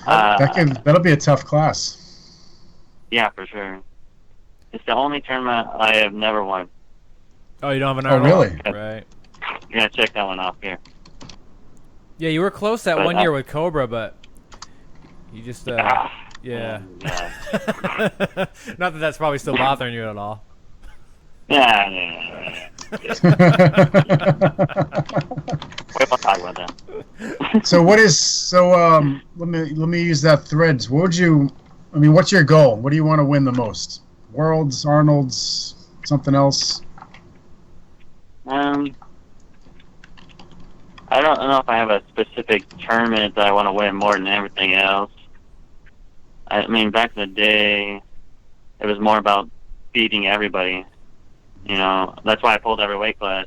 S2: That'll be a tough class.
S3: Yeah, for sure. It's the only tournament I have never won.
S1: Oh, you don't have an
S2: Oh,
S1: Arnold?
S2: really?
S1: Right.
S3: You're going to check that one off here.
S1: Yeah, you were close that
S3: But,
S1: one year with Cobra, but you just yeah.
S3: Yeah.
S1: Not that that's probably still bothering you at all.
S3: Yeah. We won't talk about that.
S2: So let me use that threads. What's your goal? What do you want to win the most? Worlds, Arnold's, something else?
S3: Um, I don't know if I have a specific tournament that I want to win more than everything else. I mean, back in the day, it was more about beating everybody. You know, that's why I pulled every weight class.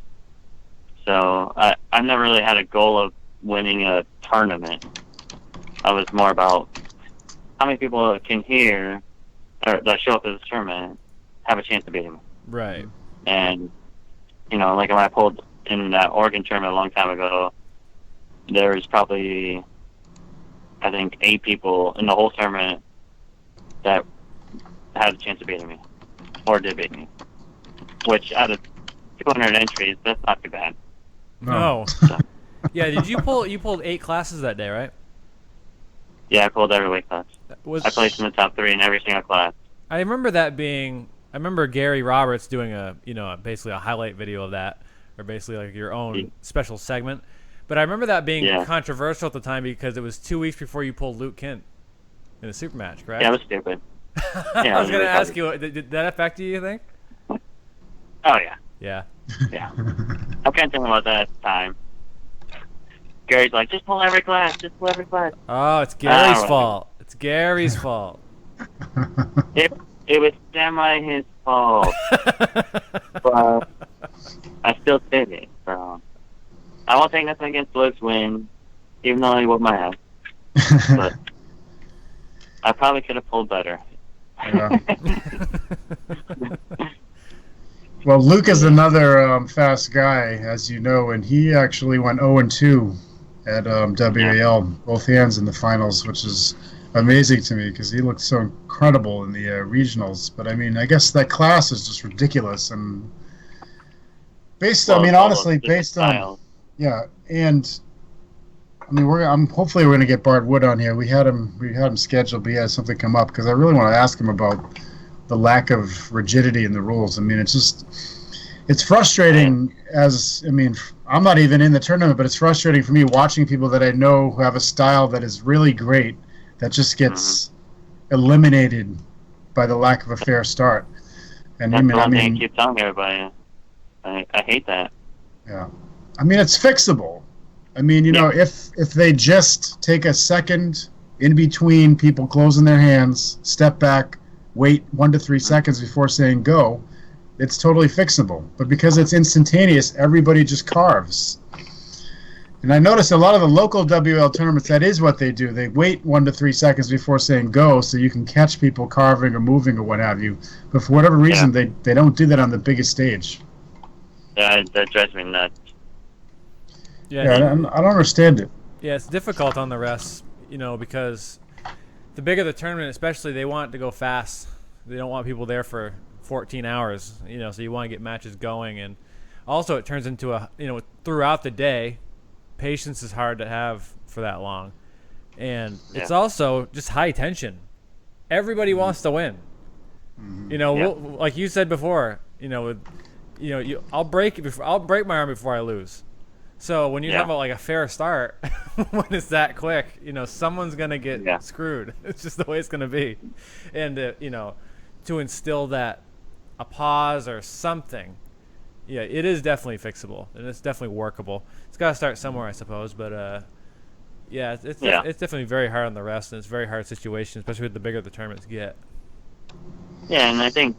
S3: So I've never really had a goal of winning a tournament. I was more about how many people can hear or that show up at this tournament have a chance of beating me.
S1: Right.
S3: And, you know, like when I pulled in that Oregon tournament a long time ago, there was probably, I think, 8 people in the whole tournament that had a chance of beating me, or did beat me. Which, out of 200 entries, that's not too bad.
S1: No. Yeah, you pulled 8 classes that day, right?
S3: Yeah, I pulled every weight class. I placed in the top 3 in every single class.
S1: I remember that being. I remember Gary Roberts doing basically a highlight video of that, or basically like your own special segment. But I remember that being controversial at the time because it was 2 weeks before you pulled Luke Kent in a super match, correct?
S3: Yeah, it was stupid.
S1: I was going to ask you, did that affect you think?
S3: Oh, yeah.
S1: Yeah.
S3: Yeah. I can't think about that at the time. Gary's like, just pull every class, just pull every class.
S1: Oh, it's Gary's fault. It's Gary's fault.
S3: It was semi his fault. But I still did it, so I won't take nothing against Luke's win, even though he whooped my ass. But I probably could have pulled better.
S2: Yeah. Well, Luke is another fast guy, as you know, and he actually went 0-2 at WAL, both hands in the finals, which is amazing to me because he looked so incredible in the regionals. But I mean, I guess that class is just ridiculous, and honestly, based on and I mean, hopefully we're gonna get Bart Wood on here. We had him scheduled, but he had something come up because I really want to ask him about the lack of rigidity in the rules. I mean, it's frustrating I'm not even in the tournament, but it's frustrating for me watching people that I know who have a style that is really great that just gets eliminated by the lack of a fair start. And
S3: that's the one thing I keep telling everybody. I hate that.
S2: Yeah. I mean, it's fixable. I mean, if they just take a second in between people closing their hands, step back, wait 1 to 3 seconds before saying go, it's totally fixable. But because it's instantaneous, everybody just carves. And I notice a lot of the local WL tournaments, that is what they do. They wait 1 to 3 seconds before saying go so you can catch people carving or moving or what have you. But for whatever reason, they don't do that on the biggest stage.
S3: Yeah, that drives me nuts.
S2: Yeah, I don't understand it.
S1: Yeah, it's difficult on the refs, because the bigger the tournament, especially, they want it to go fast. They don't want people there for 14 hours, so you want to get matches going. And also it turns into throughout the day, patience is hard to have for that long. And it's also just high tension. Everybody wants to win. Like you said before, I'll break my arm before I lose. So when you have a fair start, when it's that quick, someone's gonna get screwed. It's just the way it's gonna be, and to instill that a pause or something, it is definitely fixable and it's definitely workable. It's got to start somewhere, I suppose, but it's definitely very hard on the rest, and it's a very hard situation, especially with the bigger the tournaments get.
S3: Yeah, and I think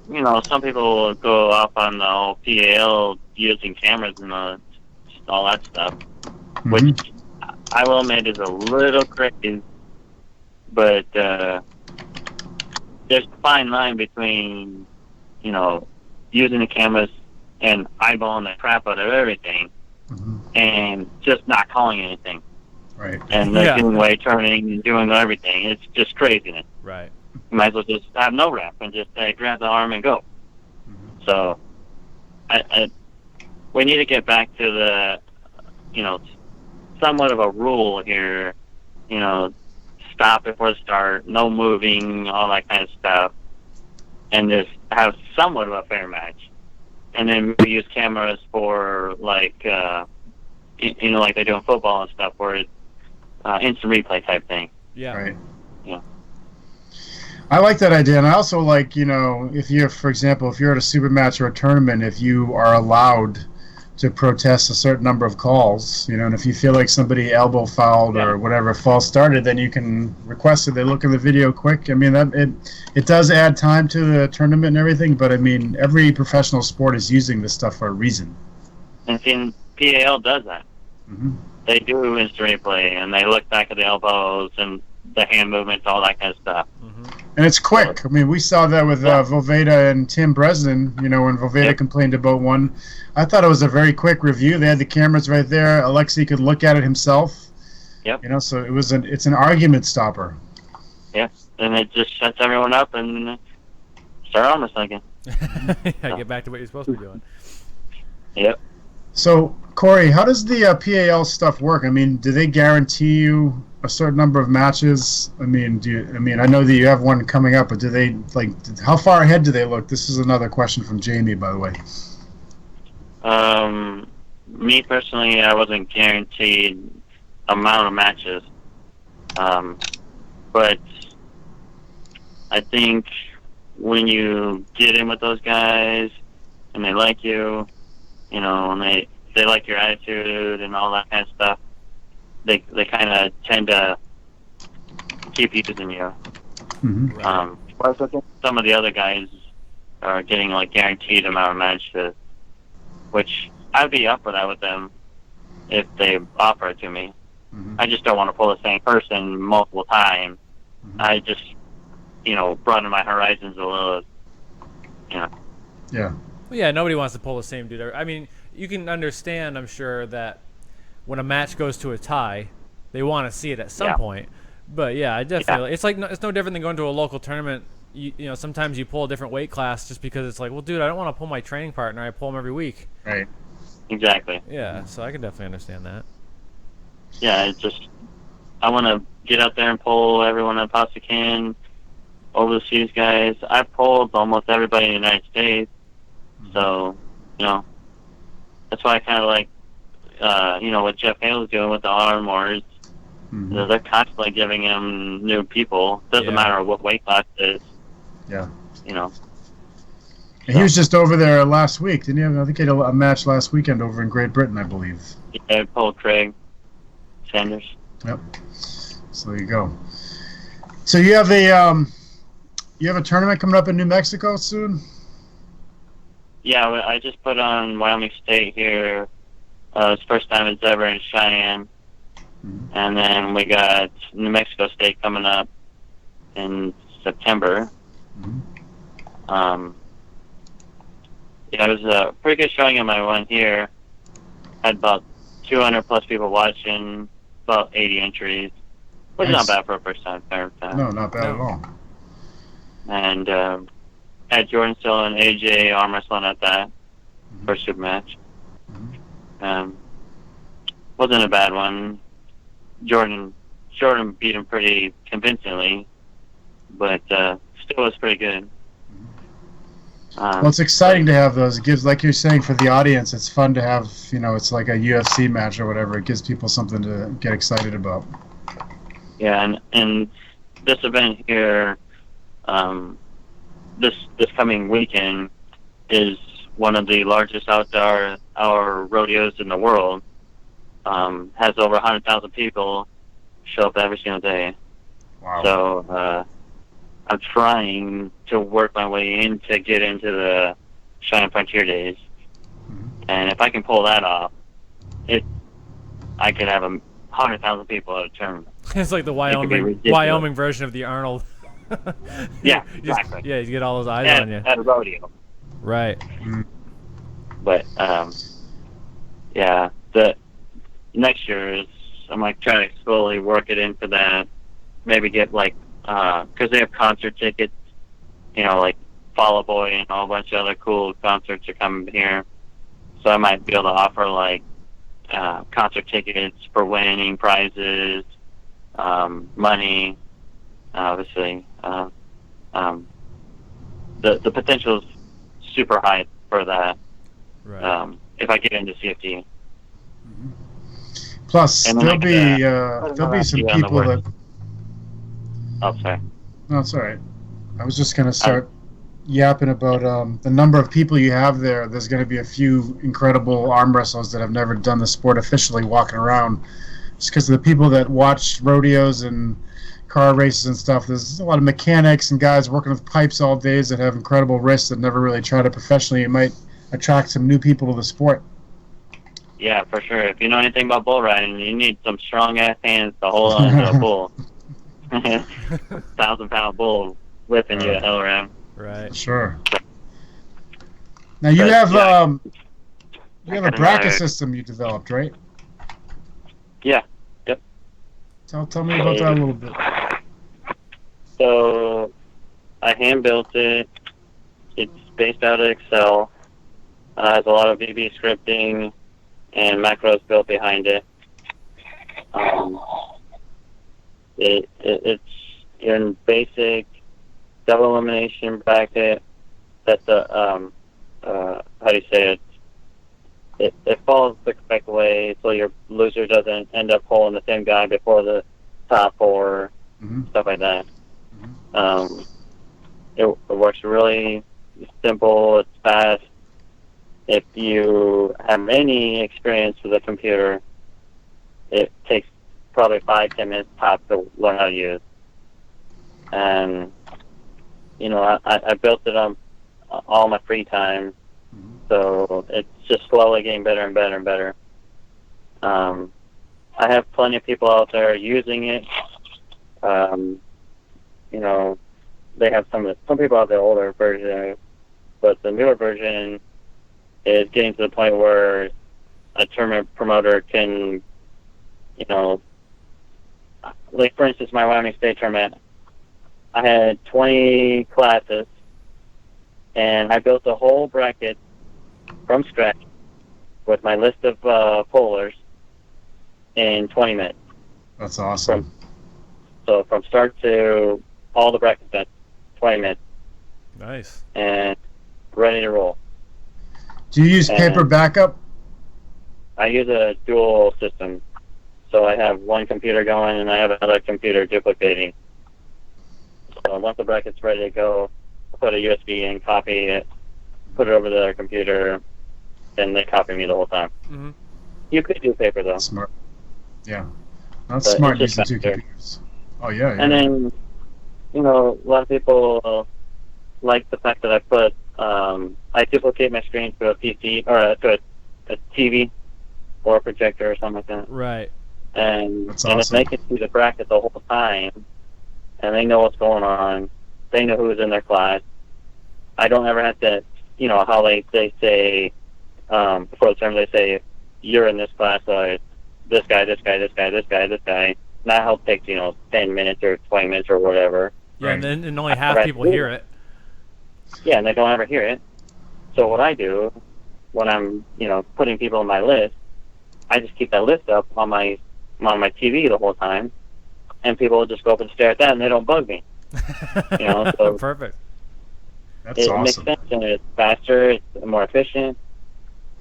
S3: some people will go off on the whole PAL using cameras and all that stuff, which I will admit is a little crazy, but there's a fine line between, using the cameras and eyeballing the crap out of everything and just not calling anything.
S2: Right.
S3: And doing weight turning and doing everything. It's just craziness.
S1: Right.
S3: You might as well just have no rep and just grab the arm and go. So we need to get back to the, somewhat of a rule here, stop before the start, no moving, all that kind of stuff, and just have somewhat of a fair match. And then we use cameras for, like they do in football and stuff, where it's instant replay type thing.
S1: Yeah.
S2: Right.
S3: Yeah.
S2: I like that idea, and I also like, if you're, for example, if you're at a super match or a tournament, if you are allowed to protest a certain number of calls, and if you feel like somebody elbow fouled or whatever false started, then you can request it. They look at the video quick. I mean, it does add time to the tournament and everything, but I mean, every professional sport is using this stuff for a reason.
S3: And see, PAL does that.
S2: Mm-hmm.
S3: They do instant replay, and they look back at the elbows and the hand movements, all that kind of stuff.
S1: Mm-hmm.
S2: And it's quick. I mean, we saw that with Voveda and Tim Bresnan, when Voveda complained about one. I thought it was a very quick review. They had the cameras right there. Alexei could look at it himself.
S3: Yep.
S2: So it's an argument stopper.
S3: Yeah, and it just shuts everyone up and start arm wrestling.
S1: Get back to what you're supposed to be doing.
S3: Yep.
S2: So, Corey, how does the PAL stuff work? I mean, do they guarantee you a certain number of matches? I mean, I know that you have one coming up, but do they, how far ahead do they look? This is another question from Jamie, by the way.
S3: Me personally, I wasn't guaranteed amount of matches. But I think when you get in with those guys and they like you, and they like your attitude and all that kind of stuff, they kind of tend to keep using you.
S2: Mm-hmm.
S3: Whereas I think some of the other guys are getting guaranteed amount of matches, which I'd be up for that with them if they offer it to me.
S2: Mm-hmm.
S3: I just don't want to pull the same person multiple times.
S2: Mm-hmm.
S3: I just, broaden my horizons a little.
S2: Yeah.
S1: Well, yeah, nobody wants to pull the same dude. I mean, you can understand, I'm sure, that when a match goes to a tie, they want to see it at some point. But yeah, I definitely. It's it's no different than going to a local tournament. Sometimes you pull a different weight class just because it's well, dude, I don't want to pull my training partner. I pull him every week.
S2: Right.
S3: Exactly.
S1: Yeah, so I can definitely understand that.
S3: Yeah, I want to get out there and pull everyone I possibly can. Overseas guys, I've pulled almost everybody in the United States. So, that's why I kind of like, what Jeff Hale's doing with the arm wars.
S2: Mm-hmm.
S3: They're constantly giving him new people. Doesn't matter what weight class it is.
S2: Yeah.
S3: So.
S2: He was just over there last week, didn't he? I think he had a match last weekend over in Great Britain, I believe.
S3: Yeah, I pulled Craig Sanders.
S2: Yep. So there you go. So you have a tournament coming up in New Mexico soon?
S3: Yeah, I just put on Wyoming State here. It's the first time it's ever in Cheyenne. Mm-hmm. And then we got New Mexico State coming up in September.
S2: Mm-hmm.
S3: It was a pretty good showing in my one here. Had about 200 plus people watching, about 80 entries, which is not bad for a first time.
S2: No, not bad at all.
S3: And had Jordan Still and AJ arm wrestling at that first super match. Wasn't a bad one. Jordan beat him pretty convincingly, but still was pretty good.
S2: Well, it's exciting to have those. It gives, like you're saying, for the audience, it's fun to have, it's like a UFC match or whatever. It gives people something to get excited about.
S3: Yeah, and this event here, this coming weekend, is one of the largest outdoor rodeos in the world. Has over 100,000 people show up every single day.
S2: Wow.
S3: So I'm trying to work my way in to get into the Cheyenne Frontier Days.
S2: Mm-hmm.
S3: And if I can pull that off, I could have 100,000 people at a tournament.
S1: It's like the Wyoming version of the Arnold.
S3: Yeah, exactly.
S1: You get all those eyes on you.
S3: At a rodeo.
S1: Right.
S2: Mm-hmm.
S3: But, the next year I'm trying to slowly work it into that. Maybe get because they have concert tickets, Fall Out Boy and a whole bunch of other cool concerts are coming here. So I might be able to offer concert tickets for winning prizes, money, obviously. The potential is super high for that.
S1: Right.
S3: If I get into CFD.
S2: Mm-hmm. Plus, there'll be some people that.
S3: Oh, sorry.
S2: No, it's all right. I was just gonna start yapping about the number of people you have there, there's going to be a few incredible arm wrestlers that have never done the sport officially walking around. Just because of the people that watch rodeos and car races and stuff, there's a lot of mechanics and guys working with pipes all days that have incredible wrists that never really tried it professionally. It might attract some new people to the sport.
S3: Yeah, for sure. If you know anything about bull riding, you need some strong ass hands to hold on to a bull. 1,000-pound bull whipping you the hell around.
S1: Right.
S2: Sure. Now you
S3: But,
S2: have
S3: yeah,
S2: you have a bracket system you developed, right?
S3: Yeah. Yep.
S2: Tell me about that a little bit.
S3: So I hand built it. It's based out of Excel. Has a lot of VB scripting and macros built behind it. It's in basic double elimination bracket. That's a how do you say it? It falls the correct way, so your loser doesn't end up pulling the same guy before the top four, stuff like that. It works really simple. It's fast. If you have any experience with a computer, it takes probably 5-10 minutes top to learn how to use. And I built it on all my free time, so it's just slowly getting better and better and better. I have plenty of people out there using it. They have some people have the older version, but the newer version is getting to the point where a tournament promoter can, like for instance, my Wyoming State tournament, I had 20 classes, and I built a whole bracket from scratch with my list of pollers in 20 minutes.
S2: That's awesome.
S3: So from start to all the brackets done, 20 minutes.
S1: Nice.
S3: And ready to roll.
S2: Do you use paper backup?
S3: I use a dual system. So I have one computer going and I have another computer duplicating. So once the bracket's ready to go, I put a USB in, copy it, put it over to their computer, and they copy me the whole time.
S1: Mm-hmm.
S3: You could do paper though.
S2: Smart. Yeah. That's
S3: But
S2: smart
S3: it's
S2: using
S3: just
S2: two
S3: faster.
S2: computers. Oh, yeah.
S3: And then, a lot of people like the fact that I duplicate my screen to a PC or to a TV or a projector or something like that.
S1: Right.
S3: And
S2: That's
S3: if
S2: awesome.
S3: they can see the bracket the whole time, and they know what's going on, they know who's in their class. I don't ever have to, how they say before the term they say you're in this class, so this guy, this guy, this guy, this guy, this guy. That help takes 10 minutes or 20 minutes or whatever.
S1: Yeah,
S2: Right.
S1: and only half
S3: Right.
S1: people hear it.
S3: Yeah, and they don't ever hear it. So what I do when I'm putting people on my list, I just keep that list up on my TV the whole time, and people will just go up and stare at that, and they don't bug me. So
S1: Perfect.
S2: That's
S3: it
S2: awesome.
S3: makes sense, and it's faster, it's more efficient,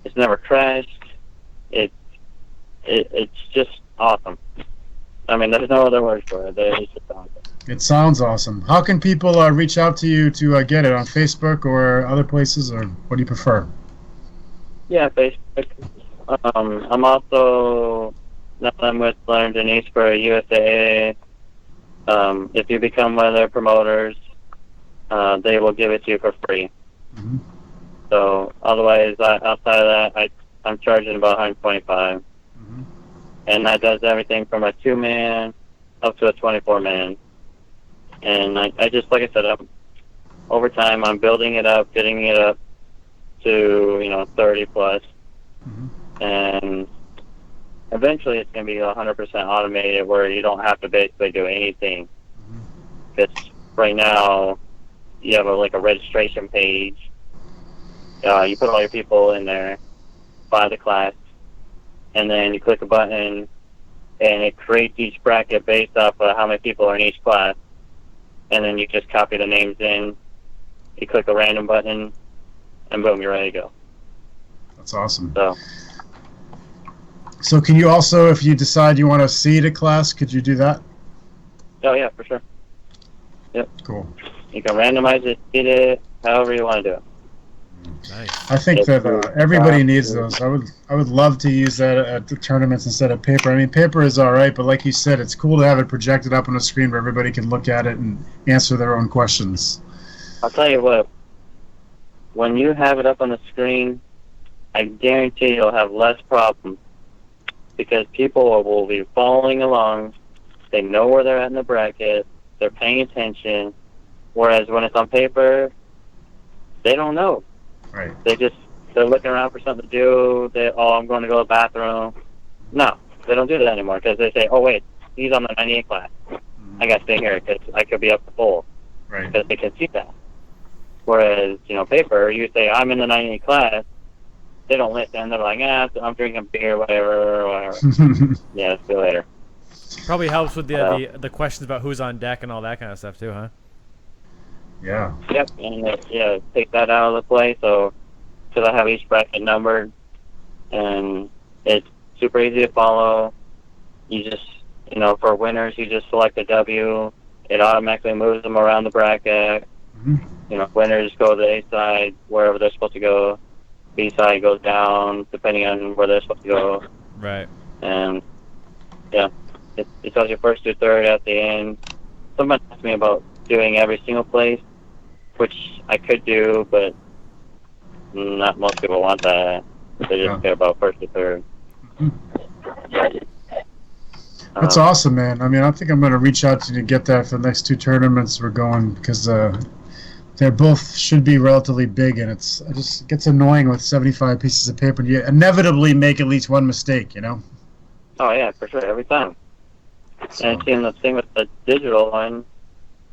S3: it's never crashed. It's just awesome. I mean, there's no other word for it. It's just awesome.
S2: It sounds awesome. How can people reach out to you to get it on Facebook or other places, or what do you prefer?
S3: Yeah, Facebook. I'm also I'm with Learn Denise for USAA. If you become one of their promoters, they will give it to you for free.
S2: Mhm.
S3: So otherwise, outside of that, I'm charging about $125,
S2: Mhm.
S3: and that does everything from a 2-man up to a 24-man. And I just, like I said, over time, I'm building it up, getting it up to 30 plus,
S2: Mhm.
S3: and eventually it's going to be 100% automated where you don't have to basically do anything. Because right now you have a registration page. You put all your people in there by the class, and then you click a button, and it creates each bracket based off of how many people are in each class. And then you just copy the names in. You click a random button, and boom, you're ready to go.
S2: That's awesome.
S3: So
S2: So can you also, if you decide you want to seed a class, could you do that?
S3: oh yeah, for sure.
S2: Cool.
S3: You can randomize it, seed it, however you want to do it.
S1: Nice.
S2: I think that everybody needs those. I would love to use that at the tournaments instead of paper. I mean, paper is all right, but like you said, it's cool to have it projected up on a screen where everybody can look at it and answer their own questions.
S3: I'll tell you what, when you have it up on the screen, I guarantee you'll have less problems because people will be following along. They know where they're at in the bracket. They're paying attention. Whereas when it's on paper, they don't know.
S2: Right.
S3: They're looking around for something to do. I'm going to go to the bathroom. No, they don't do that anymore because they say, oh, wait, he's on the 98 class. I got to stay here because I could be up to full.
S2: Right.
S3: Because they can see that. Whereas, paper, you say, I'm in the 98 class. They don't listen. They're like, I'm drinking beer, whatever. Yeah, see you later.
S1: Probably helps with the questions about who's on deck and all that kind of stuff too, huh?
S2: Yeah.
S3: Yep, and take that out of the play. So, because I have each bracket numbered, and it's super easy to follow. You just, for winners, you just select a W. It automatically moves them around the bracket.
S2: Mm-hmm.
S3: Winners go to the A side wherever they're supposed to go. B side goes down depending on where they're supposed to go.
S1: Right.
S3: And yeah, it tells you first to third at the end. Someone asked me about doing every single place, which I could do, but not most people want that. They just care about first to third.
S2: That's awesome, man. I mean, I think I'm going to reach out to you to get that for the next 2 tournaments we're going because they both should be relatively big, and it gets annoying with 75 pieces of paper. And you inevitably make at least one mistake,
S3: Oh, yeah, for sure, every time.
S2: So.
S3: And seeing the thing with the digital one,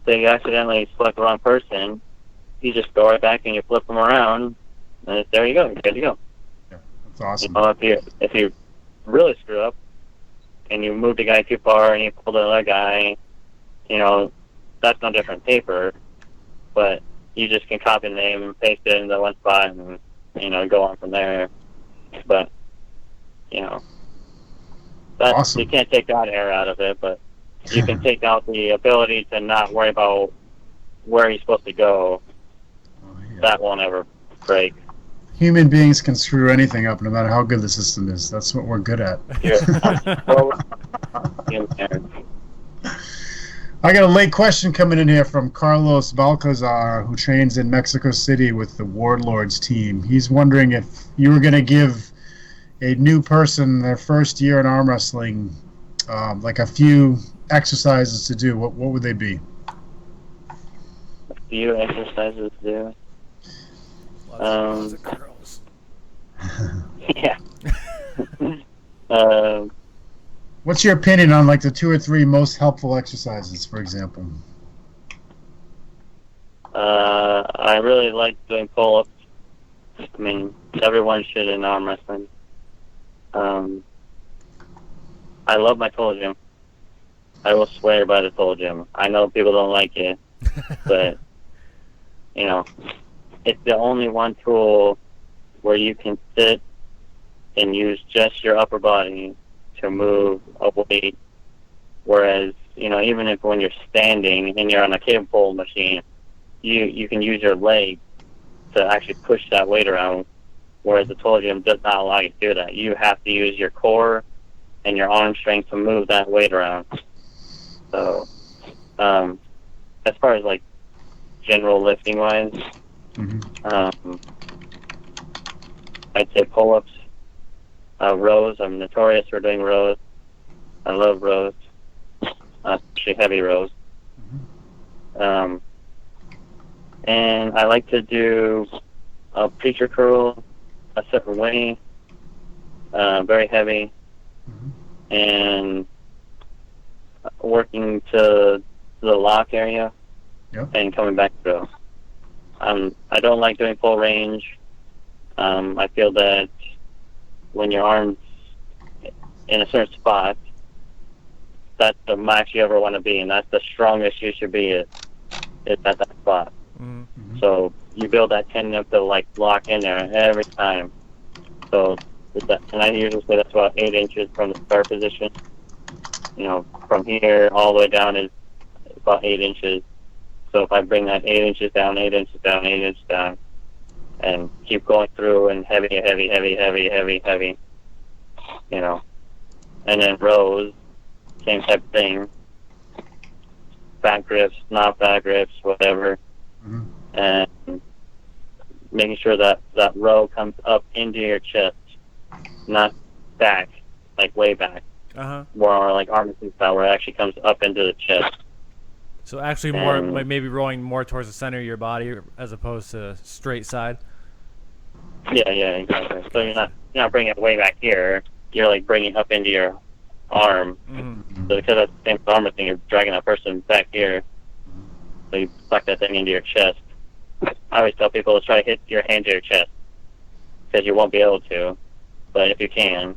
S3: they accidentally select the wrong person, you just go right back and you flip them around, and there you go, you're good to go.
S2: Yeah, that's awesome.
S3: If you really screw up, and you move the guy too far, and you pull the other guy, that's no different paper, but you just can copy the name and paste it in the one spot and, go on from there. But,
S2: awesome.
S3: You can't take that error out of it, but you can take out the ability to not worry about where you're supposed to go.
S2: Oh, yeah.
S3: That won't ever break.
S2: Human beings can screw anything up no matter how good the system is. That's what we're good at. I got a late question coming in here from Carlos Balcazar, who trains in Mexico City with the Warlords team. He's wondering if you were going to give a new person their first year in arm wrestling, like a few exercises to do. What would they be?
S3: A few exercises to do.
S1: Lots of girls.
S3: Yeah.
S2: What's your opinion on like the 2 or 3 most helpful exercises, for example?
S3: I really like doing pull-ups. I mean, everyone should in arm wrestling. I love my toll gym. I will swear by the toll gym. I know people don't like it, but it's the only one tool where you can sit and use just your upper body to move a weight. Whereas, even if when you're standing and you're on a cable pull machine, you can use your leg to actually push that weight around. Whereas the toll gym does not allow you to do that. You have to use your core and your arm strength to move that weight around. So, as far as like general lifting wise, I'd say pull-ups, rows. I'm notorious for doing rows. I love rows, especially heavy rows. And I like to do a preacher curl a certain way, very heavy, and working to the lock area and coming back through. I don't like doing full range. I feel that when your arm's in a certain spot, that's the max you ever want to be, and that's the strongest you should be at that spot. So you build that tendon to like lock in there every time. So and I usually say that's about 8 inches from the start position. From here all the way down is about 8 inches. So if I bring that 8 inches down, 8 inches down, 8 inches down, and keep going through and heavy, you know. And then rows, same type of thing. Back grips, not back grips, whatever.
S2: Mhm.
S3: And making sure that that row comes up into your chest, not back, like way back. More like arm wrestling style, where it actually comes up into the chest.
S1: So actually more, like maybe rolling more towards the center of your body as opposed to straight side.
S3: Yeah, exactly. So you're not bringing it way back here. You're like bringing it up into your arm.
S1: Mm-hmm.
S3: So because that's the same arm thing, you're dragging that person back here. So you suck that thing into your chest. I always tell people to try to hit your hand to your chest, because you won't be able to. But if you can,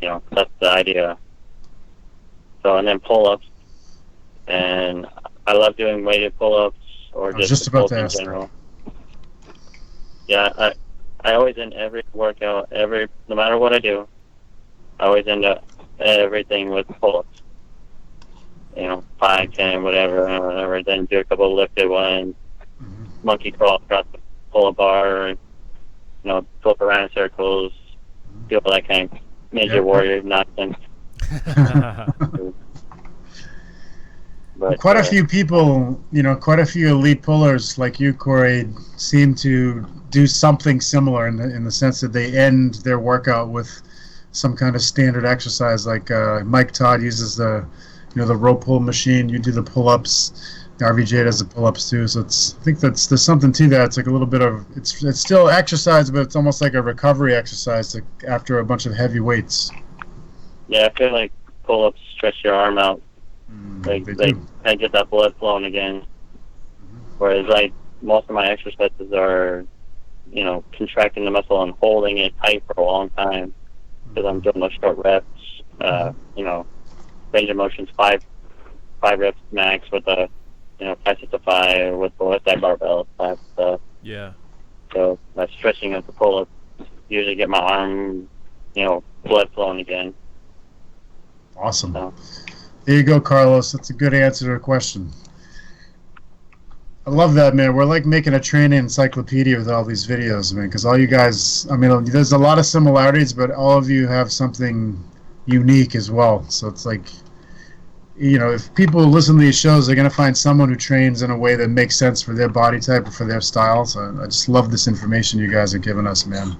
S3: you know, that's the idea. So, and then pull-ups. And I love doing weighted pull-ups or
S2: just about to
S3: in
S2: ask
S3: general. Yeah, I always end every workout, no matter what I do, I always end up everything with pull-ups. You know, 5, 10, whatever. Then do a couple of lifted ones, monkey crawl across the pull-up bar, you know, flip around in circles, do all that kind of major warrior nonsense. But,
S2: quite a few people, you know, quite a few elite pullers like you, Corey, seem to do something similar in the sense that they end their workout with some kind of standard exercise. Like Mike Todd uses the rope pull machine. You do the pull-ups. RVJ does the pull-ups too. So I think there's something to that. It's like a little bit of it's still exercise, but it's almost like a recovery exercise after a bunch of heavy weights.
S3: Yeah, I feel like pull-ups stretch your arm out. Like I get that blood flowing again. Whereas most of my exercises are, you know, contracting the muscle and holding it tight for a long time, because I'm doing those short reps. You know, range of motion's five reps max with a, you know, 5 sets of 5 with the left side barbell type stuff.
S1: Yeah.
S3: So by stretching of the pull-up, usually get my arm, you know, blood flowing again.
S2: Awesome.
S3: So.
S2: There you go, Carlos. That's a good answer to a question. I love that, man. We're like making a training encyclopedia with all these videos, man, because all you guys, I mean, there's a lot of similarities, but all of you have something unique as well. So it's like, you know, if people listen to these shows, they're going to find someone who trains in a way that makes sense for their body type or for their style. So I just love this information you guys are giving us, man.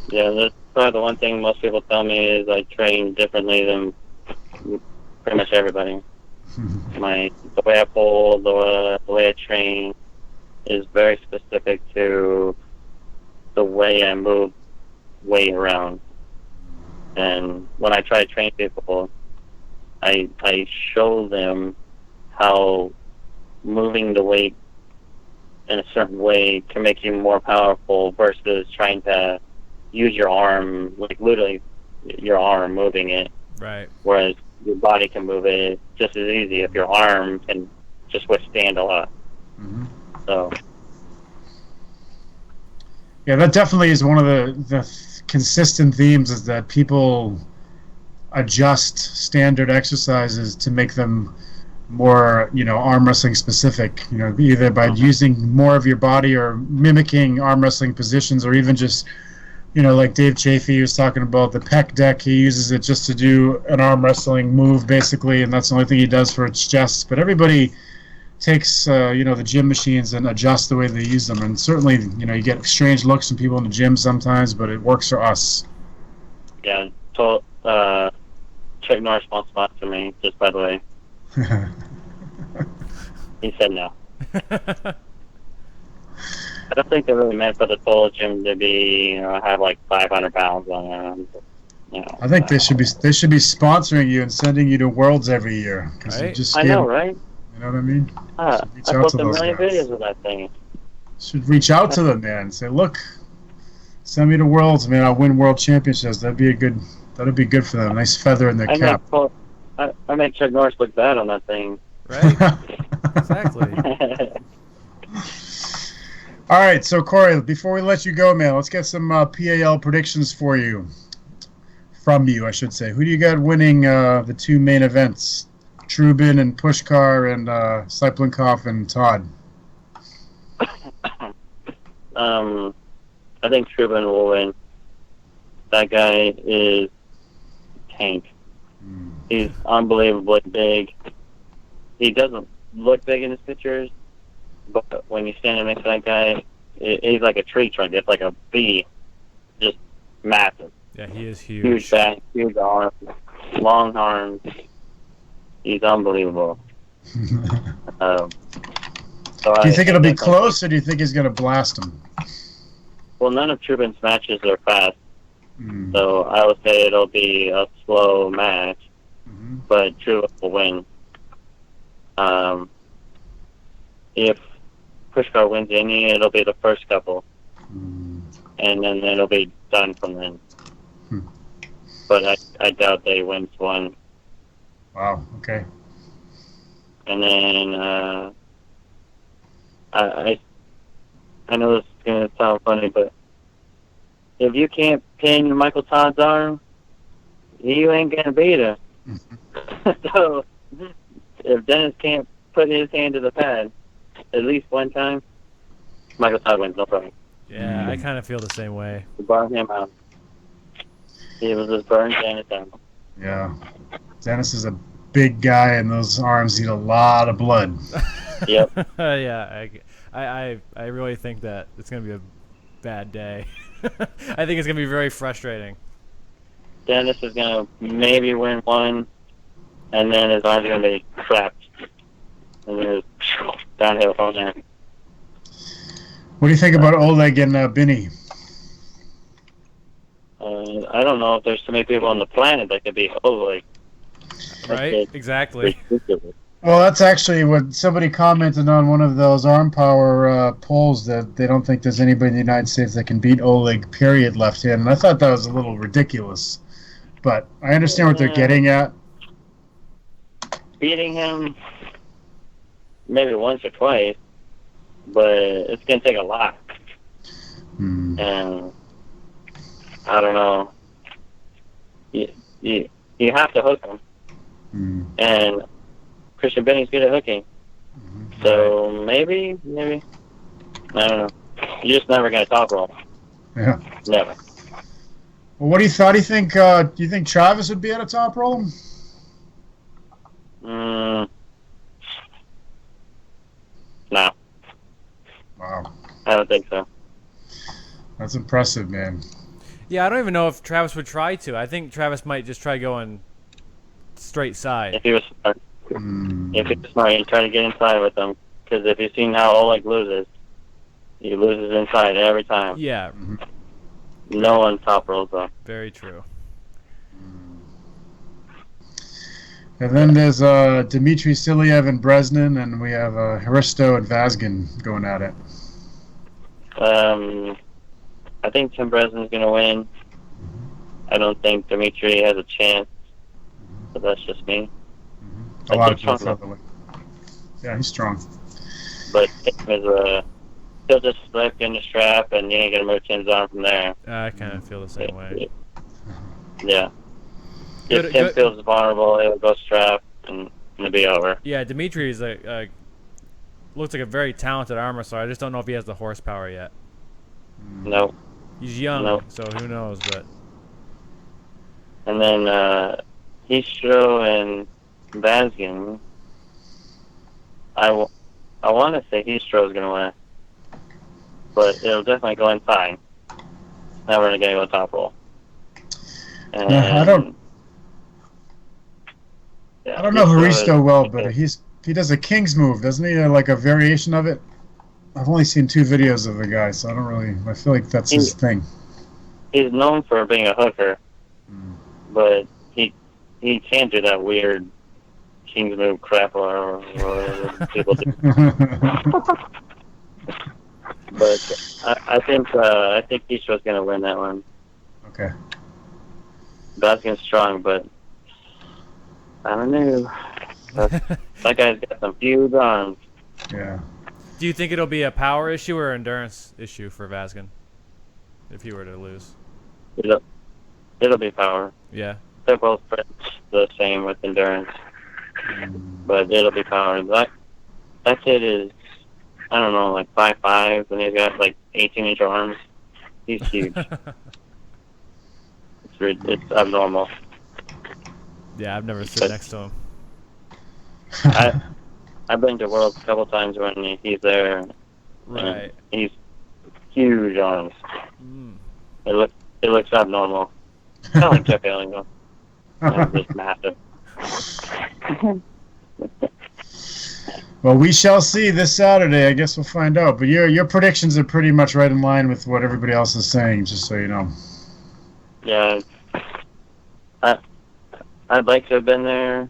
S3: Yeah, that's probably the one thing most people tell me is I train differently than pretty much everybody. The way I pull, the way I train is very specific to the way I move weight around. And when I try to train people, I show them how moving the weight in a certain way can make you more powerful versus trying to use your arm, like literally your arm moving it.
S1: Right.
S3: Whereas your body can move it just as easy if your arm can just withstand a lot.
S2: Mm-hmm.
S3: So.
S2: Yeah, that definitely is one of the consistent themes, is that people adjust standard exercises to make them more, you know, arm wrestling specific, you know, either by using more of your body or mimicking arm wrestling positions, or even just, you know, like Dave Chafee was talking about the pec deck. He uses it just to do an arm wrestling move, basically, and that's the only thing he does for its chest. But everybody takes, you know, the gym machines and adjusts the way they use them. And certainly, you know, you get strange looks from people in the gym sometimes, but it works for us.
S3: Yeah, so Chuck Norris wants to sponsor me, just by the way. He said no. I don't think they're really meant for the full gym to be, you know, have like 500 pounds on them. You know,
S2: I think they should be sponsoring you and sending you to Worlds every year.
S1: Right?
S2: Just
S3: I know, right?
S2: You know what I mean?
S3: I posted a million videos of that thing.
S2: Should reach out to them, man. Say, look, send me to Worlds, man. I'll win World Championships. That'd be good for them. Nice feather in their cap.
S3: I make Chuck Norris look bad on that thing.
S1: Right? Exactly.
S2: All right, so Corey, before we let you go, man, let's get some PAL predictions for you. From you, I should say. Who do you got winning the two main events? Trubin and Pushkar and Siplenkov and Todd.
S3: I think Trubin will win. That guy is tank. He's unbelievably big. He doesn't look big in his pictures, but when you stand next to that guy, he's like a tree trunk. It's like a bee, just massive.
S1: Yeah, he is
S3: Huge
S1: huge.
S3: back, huge arms, long arms. He's unbelievable. So
S2: Do you think it'll be close, or do you think he's going to blast him?
S3: Well, none of Trubin's matches are fast,
S2: Mm.
S3: so I would say it'll be a slow match,
S2: Mhm.
S3: but Trubin will win. If Pushkar wins any, it'll be the first couple,
S2: Mm.
S3: and then it'll be done from then.
S2: Hmm.
S3: But I doubt they wins one.
S2: Wow. Okay.
S3: And then I know this is gonna sound funny, but if you can't pin Michael Todd's arm, you ain't gonna beat him. So if Dennis can't put his hand to the pad at least one time, Michael Todd wins, no problem.
S1: Yeah, I kind of feel the same way.
S3: Burn him out. He was just burned Dennis out.
S2: Yeah. Dennis is a big guy, and those arms need a lot of blood.
S3: Yep.
S1: Yeah, I really think that it's gonna be a bad day. I think it's gonna be very frustrating.
S3: Dennis is gonna maybe win one, and then his arms are gonna be trapped, and then it's downhill from there.
S2: What do you think about Oleg and Binny?
S3: I don't know if there's so many people on the planet that could be Oleg.
S1: Right?
S3: That's
S1: Exactly.
S3: ridiculous.
S2: Well, that's actually what somebody commented on one of those arm power polls, that they don't think there's anybody in the United States that can beat Oleg, period, left hand. And I thought that was a little ridiculous. But I understand what they're getting at.
S3: Beating him maybe once or twice, but it's gonna take a lot.
S2: Hmm.
S3: And I don't know. You have to hook him,
S2: Hmm.
S3: and Christian Benny's good at hooking. So maybe I don't know. You're just never gonna top roll.
S2: Yeah.
S3: Never.
S2: Well, what do you thought? Do you think Travis would be at a top roll?
S3: No,
S2: Wow.
S3: I don't think so.
S2: That's impressive, man.
S1: Yeah, I don't even know if Travis would try to. I think Travis might just try going straight side.
S3: If he was smart,
S2: Hmm.
S3: if he was smart, he'd try to get inside with him. Because if you've seen how Oleg loses, he loses inside every time.
S1: Yeah,
S3: No one top rolls though.
S1: very true.
S2: And then there's Dmitry Silyev and Bresnan, and we have Hristo and Vazgen going at it.
S3: I think Tim Breslin's gonna win. I don't think Dimitri has a chance, but that's just me.
S2: A lot of
S3: think
S2: people
S3: strong.
S2: felt that way. Yeah, he's strong.
S3: But Tim is he'll just slip in the strap, and you ain't gonna move Tim's arm from there.
S1: I kind of feel the same way.
S3: Yeah.
S1: Good-
S3: If Tim
S1: good-
S3: feels vulnerable, he'll go strap, and it'll be over.
S1: Yeah, Dimitri is looks like a very talented armor, so I just don't know if he has the horsepower yet.
S3: No.
S1: He's young,
S3: No.
S1: so who knows? But
S3: And then Histro and Vazgen. I want to say Histro's gonna win, but it'll definitely go inside. Never gonna go top roll. And,
S2: I don't
S3: yeah,
S2: I don't know Hristo
S3: is-
S2: well, but he does a king's move, doesn't he? Like a variation of it. I've only seen 2 videos of the guy, so I feel like that's his thing.
S3: he's known for being a hooker,
S2: Mm.
S3: but he can't do that weird king's move crap or people do. But I think Histro's gonna win that one.
S2: Okay.
S3: Vazgen's strong, but I don't know. That guy's got some huge arms.
S2: Yeah.
S1: do you think it'll be a power issue or endurance issue for Vazgen if he were to lose?
S3: It'll be power.
S1: Yeah.
S3: They're both pretty the same with endurance. but it'll be powered. That kid is, I don't know, like 5'5", and he's got like 18-inch arms. He's huge. It's abnormal.
S1: Yeah, I've never stood next to him.
S3: I've been to Worlds a couple times when he's there.
S1: Right.
S3: He's huge arms.
S1: Mm.
S3: It looks abnormal. Kind of like Jeff Allen, just massive.
S2: Well, we shall see this Saturday. I guess we'll find out. But your predictions are pretty much right in line with what everybody else is saying, just so you know.
S3: Yeah. I'd like to have been there,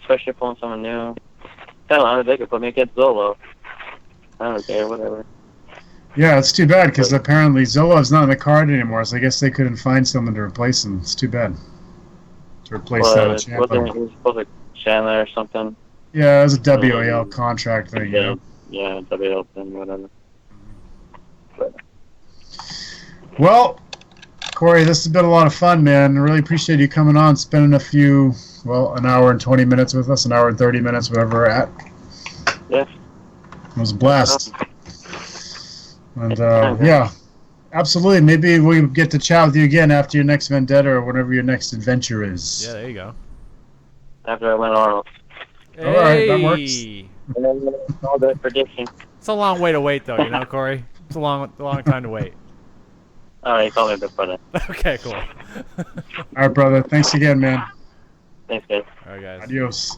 S3: especially pulling someone new. Hell, they could put me against Zolo. I don't care, whatever.
S2: Yeah, it's too bad because apparently Zolov's not in the card anymore, so I guess they couldn't find someone to replace him. It's too bad. To replace
S3: Wasn't
S2: Ciampa.
S3: he supposed to Chandler or something?
S2: Yeah, it was a WAL contract thing, you know.
S3: Yeah, WAL thing, whatever. But,
S2: Well, Corey, this has been a lot of fun, man. I really appreciate you coming on, spending an hour and 20 minutes with us, an hour and 30 minutes, whatever we're at.
S3: yeah.
S2: It was a blast. And, yeah, absolutely. Maybe we'll get to chat with you again after your next Vendetta or whatever your next adventure is.
S1: Yeah, there you go.
S3: After I went Arnold.
S1: Hey.
S2: All right, that works.
S3: All that prediction.
S1: It's a long way to wait, though, you know, Corey? It's a long time to wait.
S3: All right, call me a bit further.
S1: Okay, cool.
S2: All right, brother. Thanks again, man.
S3: Thanks, guys.
S1: All right, guys.
S2: Adios.